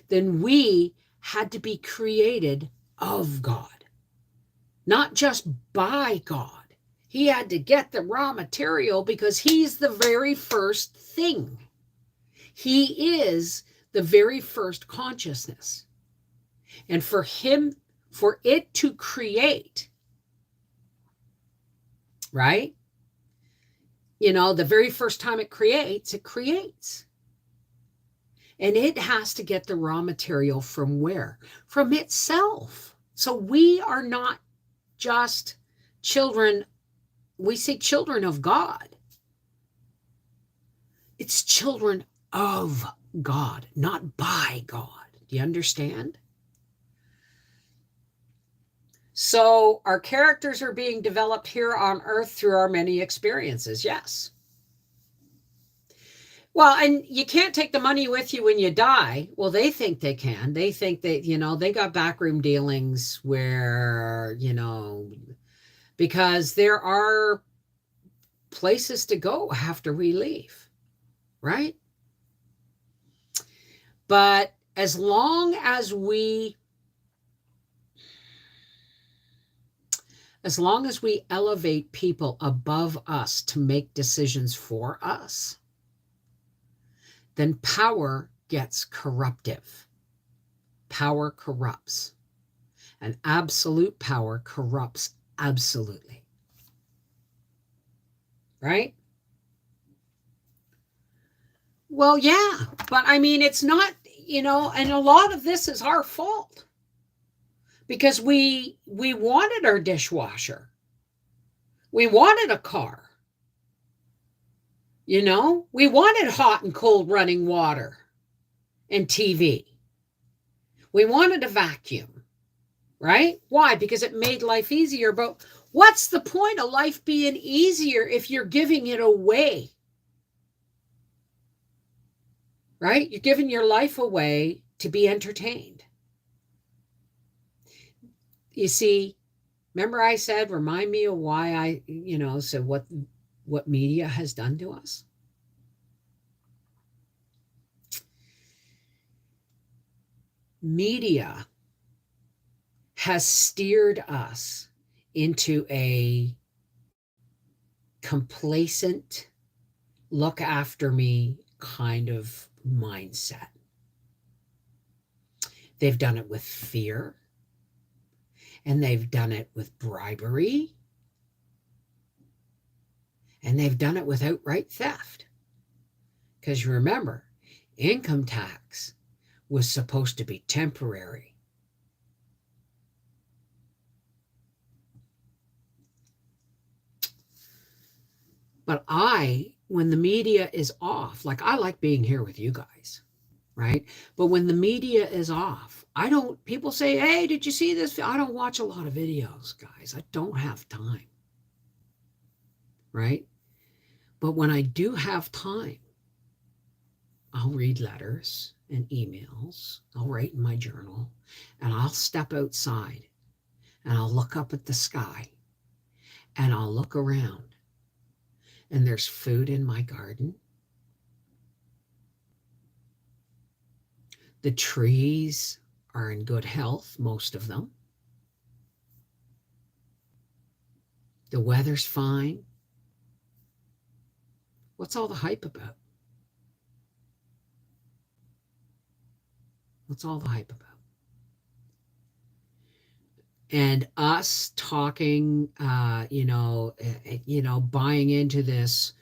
S1: then we had to be created of God, not just by God. He had to get the raw material because he's the very first thing. He is the very first consciousness. And for it to create, right? The very first time it creates. And it has to get the raw material from where? From itself. So we are not just children. We say children of God. It's children of God, not by God. Do you understand? So our characters are being developed here on earth through our many experiences. Yes. Well, and you can't take the money with you when you die. Well, they think they can. They think that, they got backroom dealings where, because there are places to go after we leave, right? But as long as we elevate people above us to make decisions for us, then power gets corruptive. Power corrupts. And absolute power corrupts absolutely. Right? Well, yeah, but I mean, it's not, and a lot of this is our fault because we wanted our dishwasher. We wanted a car. We wanted hot and cold running water and TV. We wanted a vacuum, right? Why? Because it made life easier. But what's the point of life being easier if you're giving it away? Right? You're giving your life away to be entertained. You see, remember I said, remind me of why I, said what media has done to us? Media has steered us into a complacent, look after me kind of mindset. They've done it with fear, and they've done it with bribery, and they've done it with outright theft. Because remember, income tax was supposed to be temporary. But when the media is off, like I like being here with you guys, right? But when the media is off, people say, hey, did you see this? I don't watch a lot of videos, guys. I don't have time, right? But when I do have time, I'll read letters and emails. I'll write in my journal, and I'll step outside, and I'll look up at the sky, and I'll look around. And there's food in my garden. The trees are in good health, most of them. The weather's fine. What's all the hype about? What's all the hype about? And us talking, buying into this.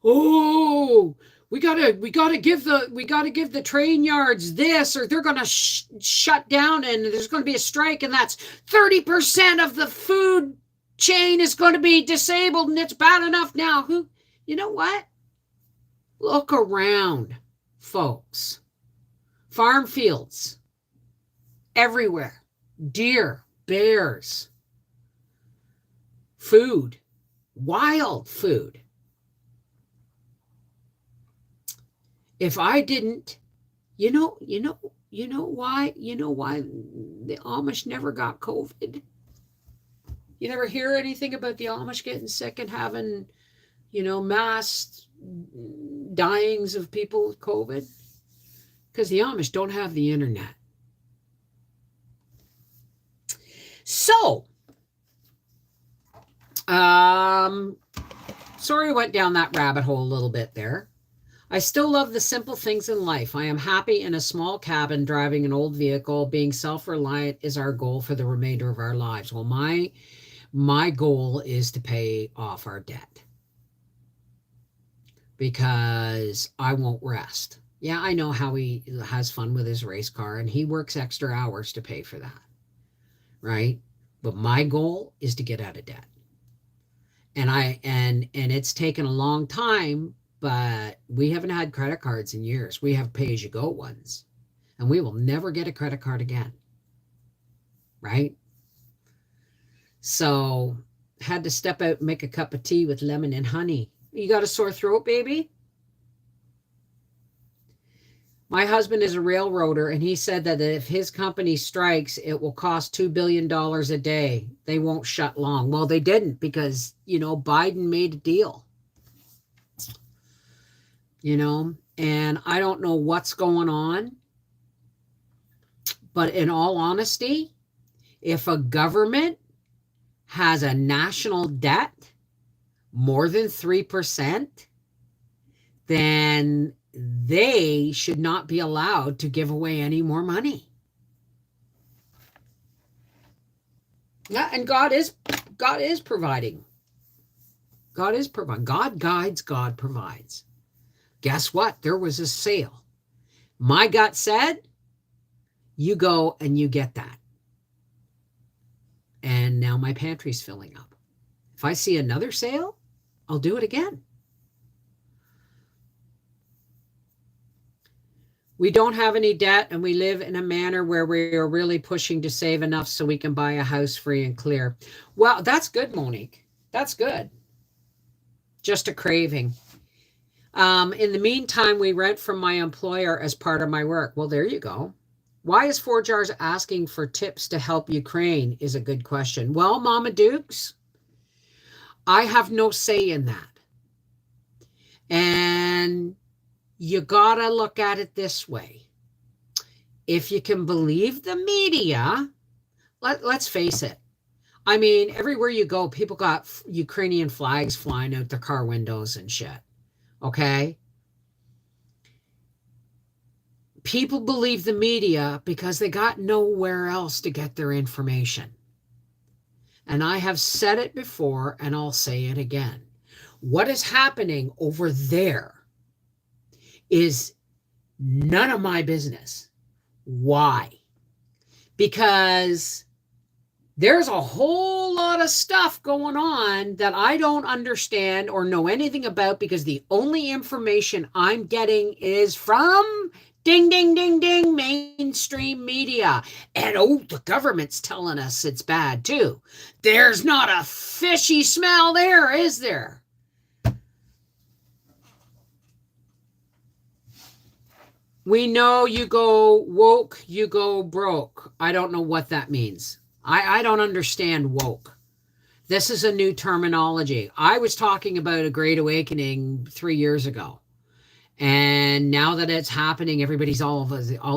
S1: Oh, we gotta give the train yards this, or they're gonna shut down, and there's gonna be a strike, and that's 30% of the food chain is going to be disabled, and it's bad enough now. You know what? Look around, folks. Farm fields everywhere. Deer, bears, food, wild food. If I didn't, you know why the Amish never got COVID? You never hear anything about the Amish getting sick and having, mass dyings of people with COVID? Because the Amish don't have the internet. So, sorry I went down that rabbit hole a little bit there. I still love the simple things in life. I am happy in a small cabin driving an old vehicle. Being self-reliant is our goal for the remainder of our lives. Well, my goal is to pay off our debt because I won't rest. Yeah, I know how he has fun with his race car, and he works extra hours to pay for that, right? But my goal is to get out of debt. And it's taken a long time, but we haven't had credit cards in years. We have pay-as-you-go ones, and we will never get a credit card again, right? So had to step out and make a cup of tea with lemon and honey. You got a sore throat, baby? My husband is a railroader, and he said that if his company strikes, it will cost $2 billion a day. They won't shut long. Well, they didn't because, Biden made a deal. And I don't know what's going on, But in all honesty, if a government has a national debt more than 3%, then they should not be allowed to give away any more money. Yeah, and God is providing. God is providing. God guides, God provides. Guess what? There was a sale. My gut said, you go and you get that. And now my pantry's filling up. If I see another sale, I'll do it again. We don't have any debt, and we live in a manner where we are really pushing to save enough so we can buy a house free and clear. Well, that's good, Monique. That's good. Just a craving. In the meantime, we rent from my employer as part of my work. Well, there you go. Why is Four Jars asking for tips to help Ukraine is a good question. Well, Mama Dukes, I have no say in that. And you gotta look at it this way. If you can believe the media, let's face it. I mean, everywhere you go, people got Ukrainian flags flying out their car windows and shit. Okay? People believe the media because they got nowhere else to get their information. And I have said it before, and I'll say it again. What is happening over there is none of my business. Why? Because there's a whole lot of stuff going on that I don't understand or know anything about, because the only information I'm getting is from ding, ding, ding, ding, mainstream media. And the government's telling us it's bad too. There's not a fishy smell there, is there? We know you go woke, you go broke. I don't know what that means. I don't understand woke. This is a new terminology. I was talking about a great awakening 3 years ago. And now that it's happening, everybody's all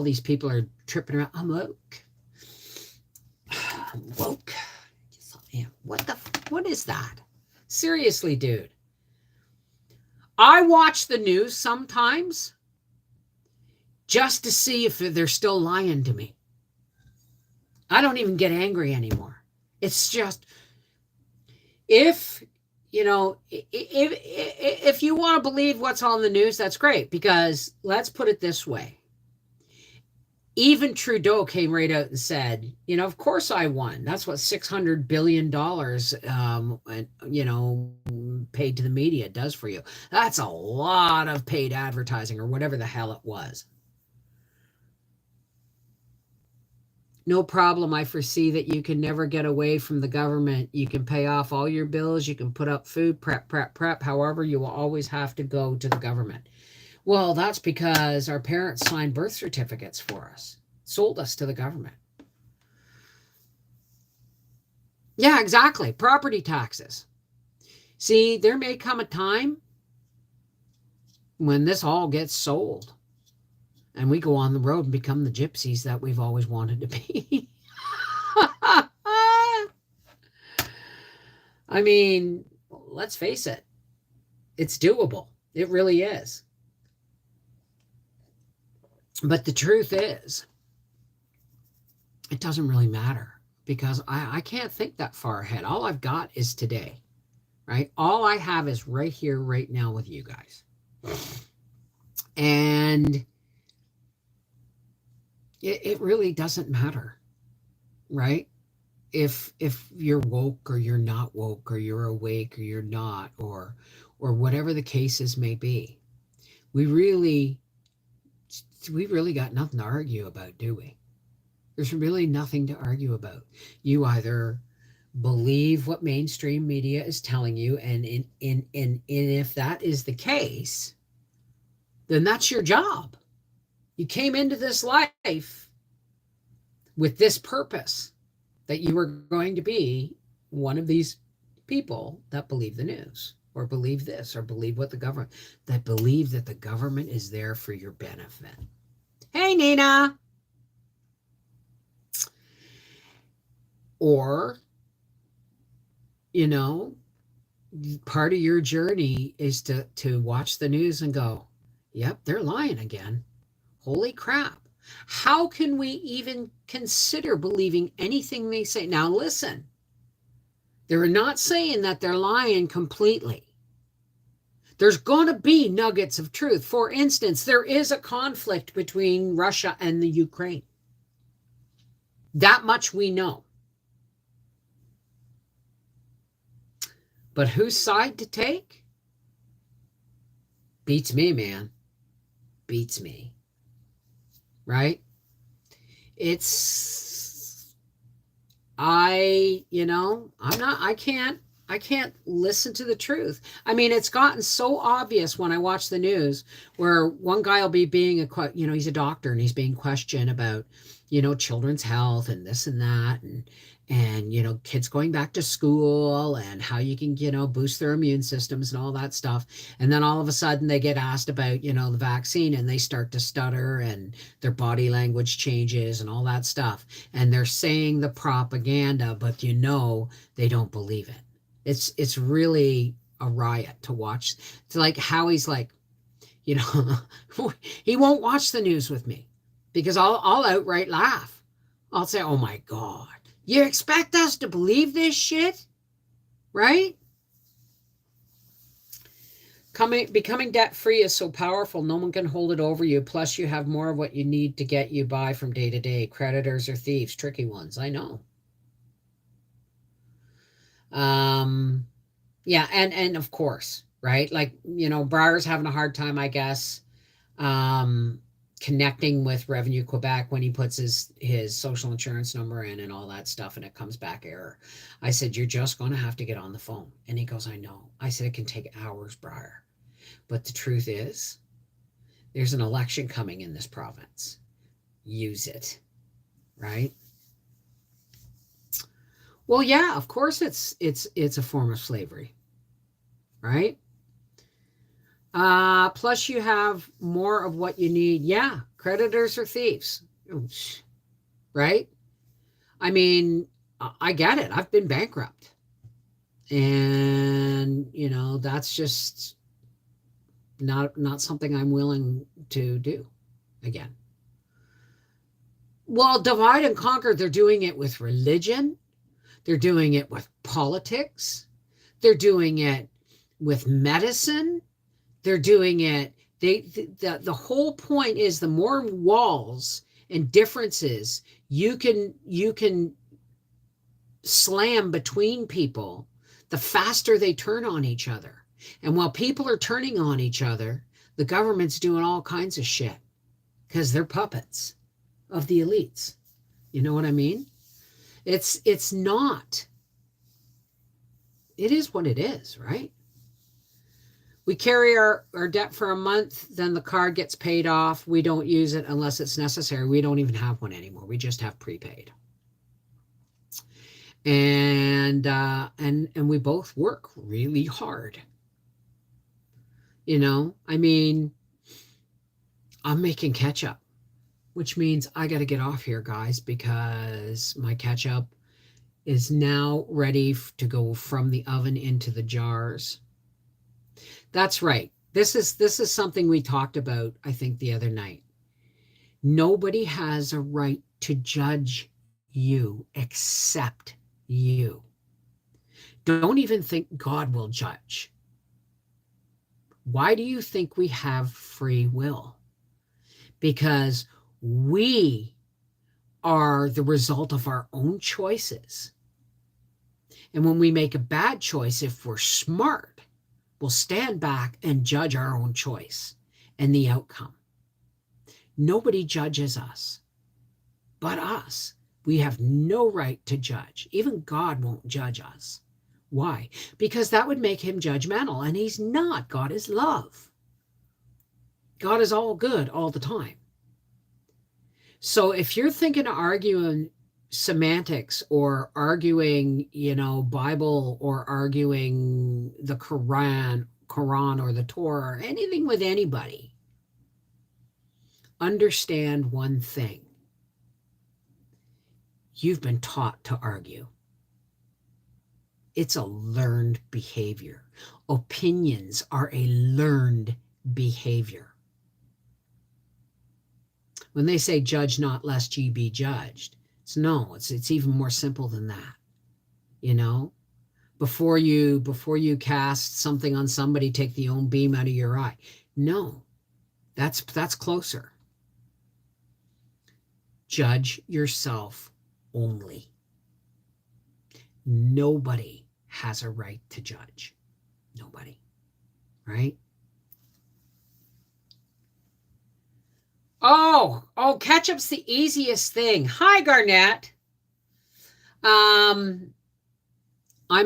S1: these people are tripping around. I'm woke. I'm woke. What is that? Seriously, dude. I watch the news sometimes just to see if they're still lying to me. I don't even get angry anymore. It's just, if you want to believe what's on the news, that's great, because let's put it this way. Even Trudeau came right out and said, of course I won. That's what $600 billion, paid to the media does for you. That's a lot of paid advertising, or whatever the hell it was. No problem. I foresee that you can never get away from the government. You can pay off all your bills. You can put up food, prep. However, you will always have to go to the government. Well, that's because our parents signed birth certificates for us, sold us to the government. Yeah, exactly. Property taxes. See, there may come a time when this all gets sold, and we go on the road and become the gypsies that we've always wanted to be. I mean, let's face it. It's doable. It really is. But the truth is, it doesn't really matter, because I can't think that far ahead. All I've got is today, right? All I have is right here, right now with you guys. And it really doesn't matter, right? If you're woke or you're not woke, or you're awake or you're not, or whatever the cases may be, we really got nothing to argue about, do we? There's really nothing to argue about. You either believe what mainstream media is telling you, and if that is the case, then that's your job. You came into this life with this purpose, that you were going to be one of these people that believe the news, or believe this, or believe what the government, that believe that the government is there for your benefit. Hey, Nina. Or, you know, part of your journey is to watch the news and go, yep, they're lying again. Holy crap. How can we even consider believing anything they say? Now, listen, they're not saying that they're lying completely. There's going to be nuggets of truth. For instance, there is a conflict between Russia and the Ukraine. That much we know. But whose side to take? Beats me, man. Beats me. Right? It's I can't listen to the truth. I mean, it's gotten so obvious when I watch the news where one guy will be being he's a doctor and he's being questioned about, children's health and this and that and kids going back to school and how you can, boost their immune systems and all that stuff. And then all of a sudden they get asked about, the vaccine and they start to stutter and their body language changes and all that stuff. And they're saying the propaganda, but they don't believe it. It's really a riot to watch. It's like how he's like, he won't watch the news with me because I'll outright laugh. I'll say, "Oh my God, you expect us to believe this shit?" Right? Becoming debt free is so powerful, no one can hold it over you. Plus, you have more of what you need to get you by from day to day. Creditors or thieves, tricky ones. I know. Yeah, and of course, right? Like, Breyer's having a hard time, I guess, um, connecting with Revenue Quebec when he puts his social insurance number in and all that stuff, and it comes back error. I said, "You're just going to have to get on the phone." And he goes, "I know." I said, "It can take hours, Breyer. But the truth is, there's an election coming in this province. Use it." Right? Well, yeah, of course it's a form of slavery. Right? Plus you have more of what you need. Yeah, creditors or thieves. Right? I mean, I get it. I've been bankrupt. And, that's just not something I'm willing to do again. Well, divide and conquer, they're doing it with religion. They're doing it with politics. They're doing it with medicine. They're doing it. The whole point is the more walls and differences you can slam between people, the faster they turn on each other. And while people are turning on each other, the government's doing all kinds of shit because they're puppets of the elites. You know what I mean? It's not. It is what it is, right? We carry our debt for a month, then the card gets paid off. We don't use it unless it's necessary. We don't even have one anymore. We just have prepaid. And we both work really hard. I mean, I'm making ketchup, which means I got to get off here, guys, because my ketchup is now ready to go from the oven into the jars. That's right. This is something we talked about, I think, the other night. Nobody has a right to judge you except you. Don't even think God will judge. Why do you think we have free will? Because we are the result of our own choices. And when we make a bad choice, if we're smart, we'll stand back and judge our own choice and the outcome. Nobody judges us but us. We have no right to judge. Even God won't judge us. Why? Because that would make him judgmental, and he's not. God is love. God is all good all the time. So if you're thinking of arguing semantics or arguing, Bible or arguing the Quran or the Torah or anything with anybody, understand one thing. You've been taught to argue. It's a learned behavior. Opinions are a learned behavior. When they say judge not lest ye be judged, it's even more simple than that. You know, before you cast something on somebody, take the own beam out of your eye. No, that's closer. Judge yourself only. Nobody has a right to judge. Nobody. Right? Ketchup's the easiest thing. Hi, Garnett. I'm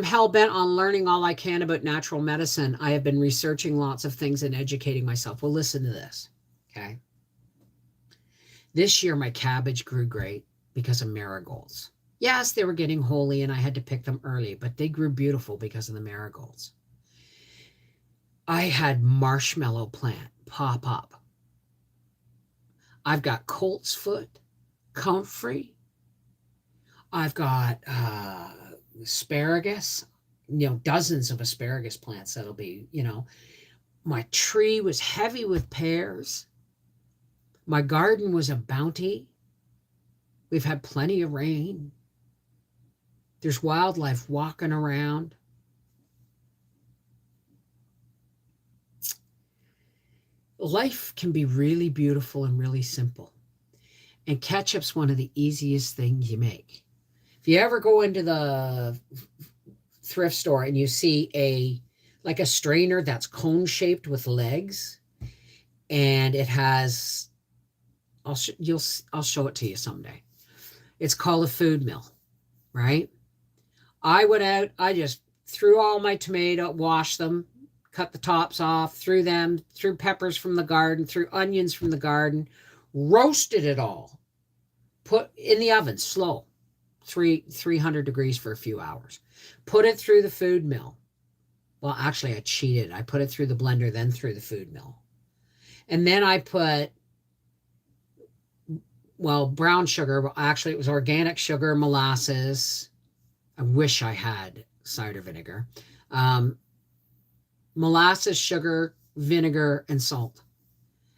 S1: hell-bent on learning all I can about natural medicine. I have been researching lots of things and educating myself. Well, listen to this, okay? This year, my cabbage grew great because of marigolds. Yes, they were getting holy and I had to pick them early, but they grew beautiful because of the marigolds. I had marshmallow plant pop up. I've got colt's foot, comfrey. I've got asparagus, dozens of asparagus plants that'll be, my tree was heavy with pears. My garden was a bounty. We've had plenty of rain. There's wildlife walking around. Life can be really beautiful and really simple. And ketchup's one of the easiest things you make. If you ever go into the thrift store and you see a strainer that's cone shaped with legs, and it has, I'll show it to you someday. It's called a food mill, right? I went out, I just threw all my tomato, washed them, cut the tops off, threw peppers from the garden, threw onions from the garden, roasted it all, put in the oven, slow, 300 degrees for a few hours. Put it through the food mill. Well, actually, I cheated. I put it through the blender, then through the food mill. And then I put, brown sugar. Well, actually, it was organic sugar, molasses. I wish I had cider vinegar. Molasses, sugar, vinegar, and salt.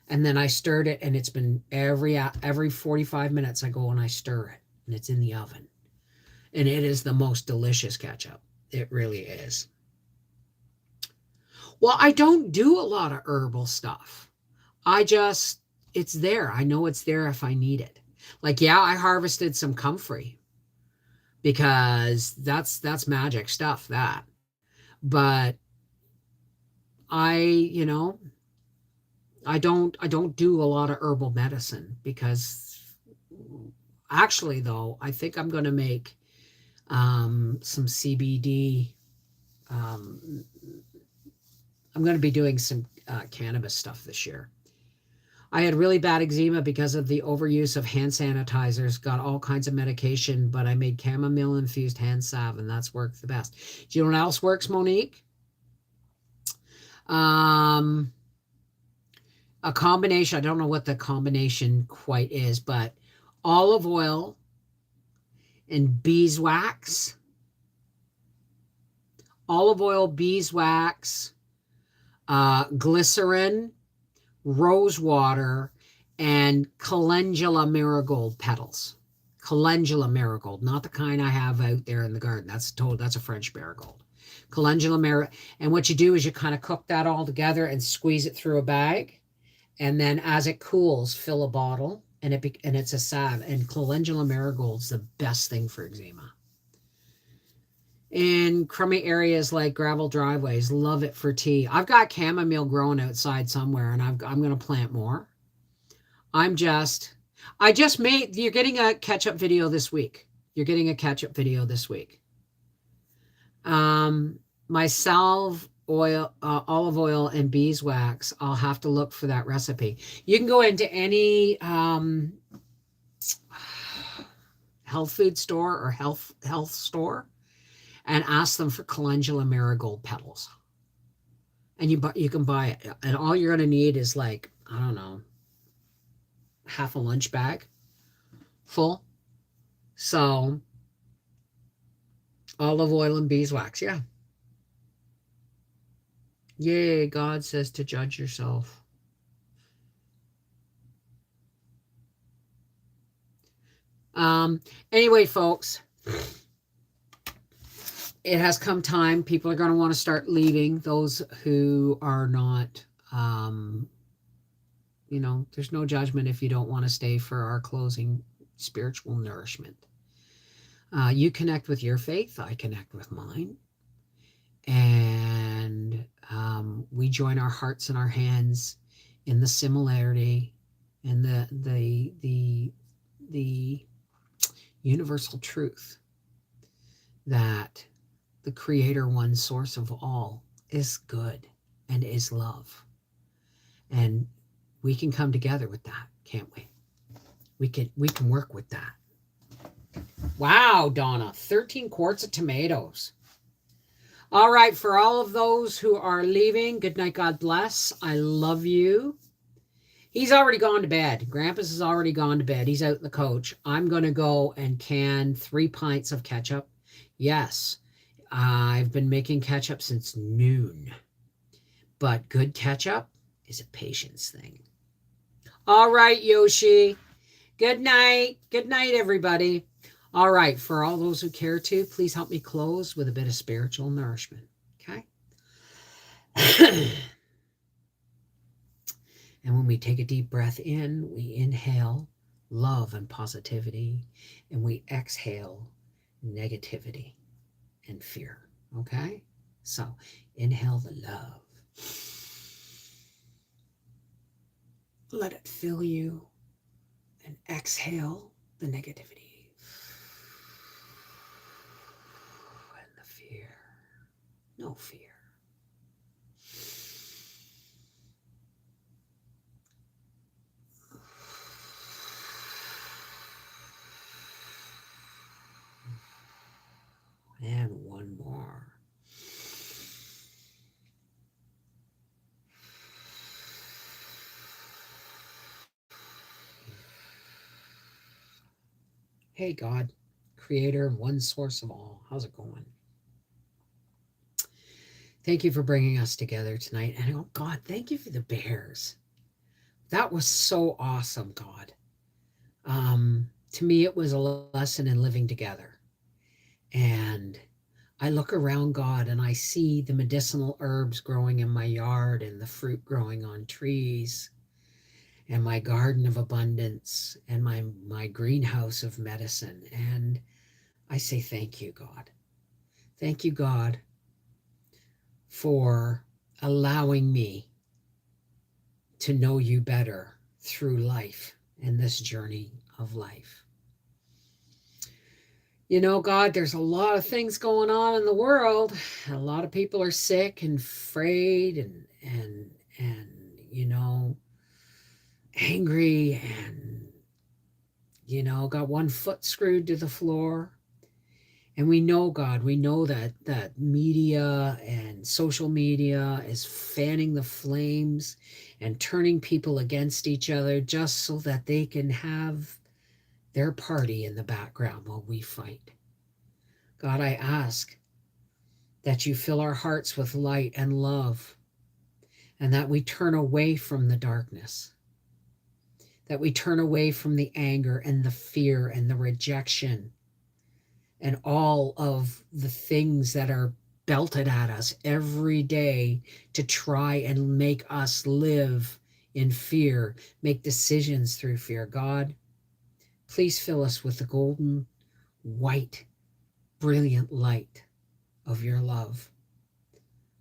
S1: And then I stirred it, and it's been every 45 minutes I go and I stir it, and it's in the oven. And it is the most delicious ketchup. It really is. Well, I don't do a lot of herbal stuff. It's there. I know it's there if I need it. I harvested some comfrey because that's magic stuff, that. But I don't do a lot of herbal medicine because actually, though, I think I'm going to make some CBD. I'm going to be doing some cannabis stuff this year. I had really bad eczema because of the overuse of hand sanitizers, got all kinds of medication, but I made chamomile infused hand salve, and that's worked the best. Do you know what else works, Monique? A combination, I don't know what the combination quite is, but olive oil and beeswax. Olive oil, beeswax, glycerin, rose water, and calendula marigold petals. Calendula marigold, not the kind I have out there in the garden. That's a French marigold. Calendula marigold. And what you do is you kind of cook that all together and squeeze it through a bag. And then as it cools, fill a bottle, and it's a salve. And calendula marigold's the best thing for eczema. In crummy areas like gravel driveways, love it for tea. I've got chamomile growing outside somewhere, and I'm going to plant more. You're getting a ketchup video this week. My salve oil, olive oil, and beeswax, I'll have to look for that recipe. You can go into any health food store or health store and ask them for calendula marigold petals. And you can buy it. And all you're going to need is I don't know, half a lunch bag full. So, olive oil and beeswax, yeah. Yay, God says to judge yourself. Um, anyway, folks, it has come time. People are going to want to start leaving. Those who are not, there's no judgment if you don't want to stay for our closing spiritual nourishment. You connect with your faith, I connect with mine. And we join our hearts and our hands in the similarity and the universal truth that the creator, one source of all, is good and is love. And we can come together with that, can't we? We can work with that. Wow, Donna, 13 quarts of tomatoes. All right, for all of those who are leaving, good night, God bless. I love you. He's already gone to bed. Grampus has already gone to bed. He's out in the coach. I'm going to go and can 3 pints of ketchup. Yes, I've been making ketchup since noon. But good ketchup is a patience thing. All right, Yoshi. Good night. Good night, everybody. All right, for all those who care to, please help me close with a bit of spiritual nourishment. Okay? And when we take a deep breath in, we inhale love and positivity, and we exhale negativity and fear. Okay? So inhale the love. Let it fill you, and exhale the negativity and the fear. No fear. And one more. Hey, God, creator, one source of all. How's it going? Thank you for bringing us together tonight. And oh, God, thank you for the bears. That was so awesome, God. To me, it was a lesson in living together. And I look around, God, and I see the medicinal herbs growing in my yard and the fruit growing on trees and my garden of abundance and my greenhouse of medicine. And I say, thank you, God. Thank you, God, for allowing me to know you better through life and this journey of life. You know, God, there's a lot of things going on in the world. A lot of people are sick and afraid and angry and got one foot screwed to the floor. And we know, God, we know that media and social media is fanning the flames and turning people against each other just so that they can have their party in the background while we fight. God, I ask that you fill our hearts with light and love, and that we turn away from the darkness, that we turn away from the anger and the fear and the rejection and all of the things that are belted at us every day to try and make us live in fear, make decisions through fear. God, please fill us with the golden, white, brilliant light of your love,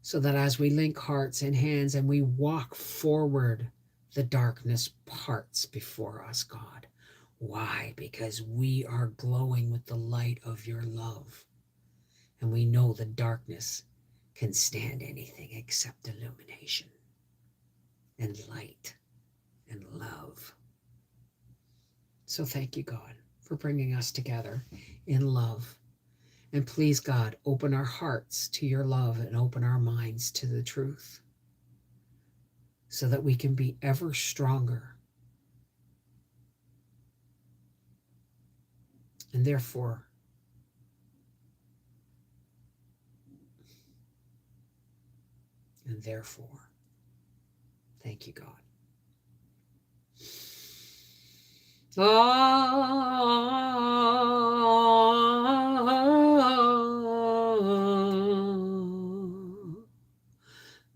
S1: so that as we link hearts and hands and we walk forward, the darkness parts before us, God. Why? Because we are glowing with the light of your love. And we know the darkness can stand anything except illumination and light and love. So thank you, God, for bringing us together in love. And please, God, open our hearts to your love and open our minds to the truth, so that we can be ever stronger And therefore, thank you, God.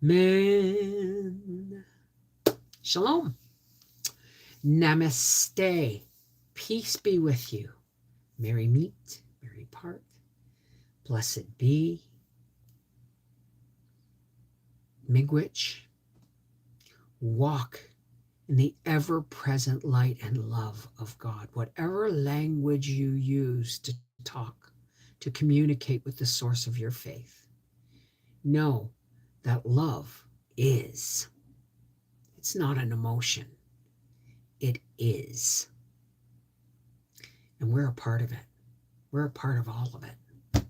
S1: Amen. Shalom. Namaste. Peace be with you. Merry meet, merry part. Blessed be. Miigwech. Walk in the ever-present light and love of God. Whatever language you use to talk, to communicate with the source of your faith, know that love is. It's not an emotion. It is. And we're a part of it. We're a part of all of it.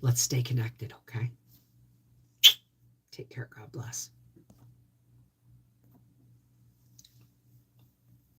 S1: Let's stay connected, okay? Take care. God bless.